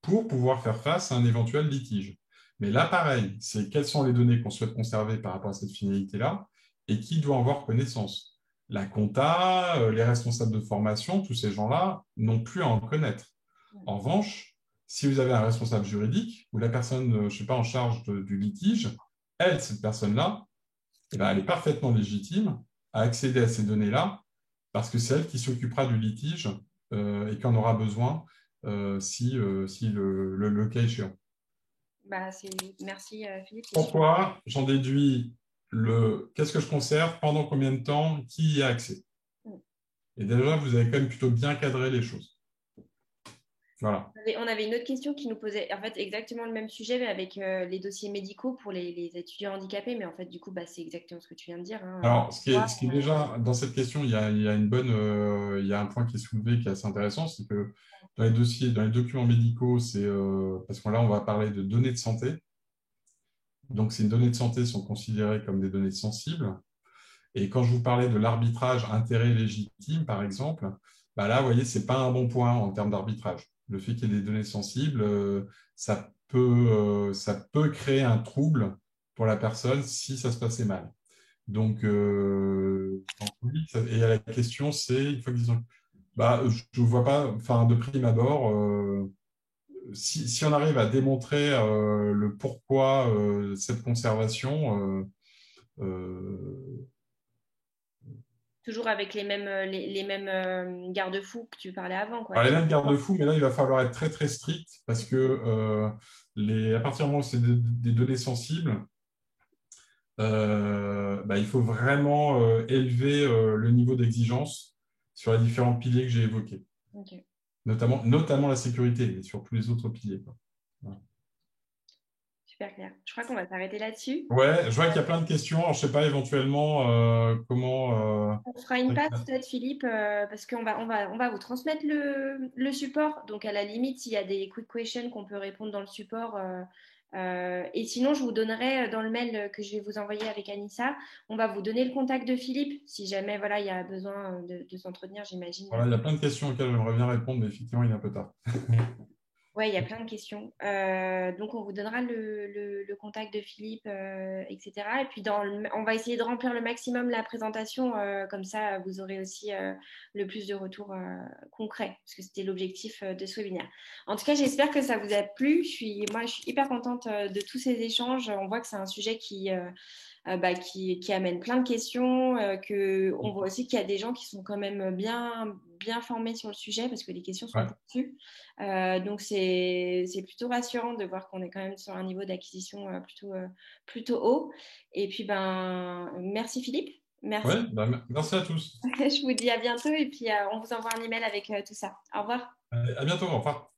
pour pouvoir faire face à un éventuel litige. Mais là, pareil, c'est quelles sont les données qu'on souhaite conserver par rapport à cette finalité-là et qui doit en avoir connaissance. La compta, les responsables de formation, tous ces gens-là n'ont plus à en connaître. En revanche, si vous avez un responsable juridique ou la personne, je ne sais pas, en charge du litige, cette personne-là, elle est parfaitement légitime à accéder à ces données-là parce que c'est elle qui s'occupera du litige et qui en aura besoin si le cas échéant. Merci Philippe. Pourquoi? J'en déduis qu'est-ce que je conserve, pendant combien de temps, qui y a accès. Et déjà, vous avez quand même plutôt bien cadré les choses. Voilà. On avait une autre question qui nous posait en fait exactement le même sujet, mais avec les dossiers médicaux pour les étudiants handicapés. Mais en fait, du coup, c'est exactement ce que tu viens de dire. Alors, ce qui est déjà dans cette question, il y a un point qui est soulevé qui est assez intéressant, c'est que dans les dossiers, dans les documents médicaux, c'est parce que là, on va parler de données de santé. Donc, ces données de santé sont considérées comme des données sensibles. Et quand je vous parlais de l'arbitrage intérêt légitime, par exemple, là, vous voyez, ce n'est pas un bon point en termes d'arbitrage. Le fait qu'il y ait des données sensibles, ça peut créer un trouble pour la personne si ça se passait mal. Donc oui, et la question, c'est, une fois qu'ils ont... je ne vois pas, de prime abord, si on arrive à démontrer le pourquoi cette conservation, toujours avec les mêmes garde-fous que tu parlais avant, quoi. les mêmes garde-fous, mais là, il va falloir être très, très strict parce que à partir du moment où c'est des données sensibles, il faut vraiment élever le niveau d'exigence sur les différents piliers que j'ai évoqués. Okay. Notamment la sécurité, mais sur tous les autres piliers. Voilà. Super clair. Je crois qu'on va s'arrêter là-dessus. Ouais, je vois qu'il y a plein de questions. Alors, je ne sais pas éventuellement comment... On fera une passe peut-être, Philippe, parce qu'on va vous transmettre le support. Donc, à la limite, s'il y a des quick questions qu'on peut répondre dans le support. Et sinon, je vous donnerai dans le mail que je vais vous envoyer avec Anissa, on va vous donner le contact de Philippe si jamais il y a besoin de s'entretenir, j'imagine. Voilà, il y a plein de questions auxquelles j'aimerais bien répondre, mais effectivement, il est un peu tard. Ouais, il y a plein de questions. Donc, on vous donnera le contact de Philippe, etc. Et puis, on va essayer de remplir le maximum la présentation. Comme ça, vous aurez aussi le plus de retours concrets, parce que c'était l'objectif de ce webinaire. En tout cas, j'espère que ça vous a plu. Moi, je suis hyper contente de tous ces échanges. On voit que c'est un sujet qui amène plein de questions, on voit aussi qu'il y a des gens qui sont quand même bien formés sur le sujet parce que les questions sont Ouais. pointues. Donc, c'est plutôt rassurant de voir qu'on est quand même sur un niveau d'acquisition plutôt haut. Et puis, merci Philippe. Ouais, Merci. bah, merci à tous. Je vous dis à bientôt et puis on vous envoie un email avec tout ça. Au revoir. À bientôt, au revoir.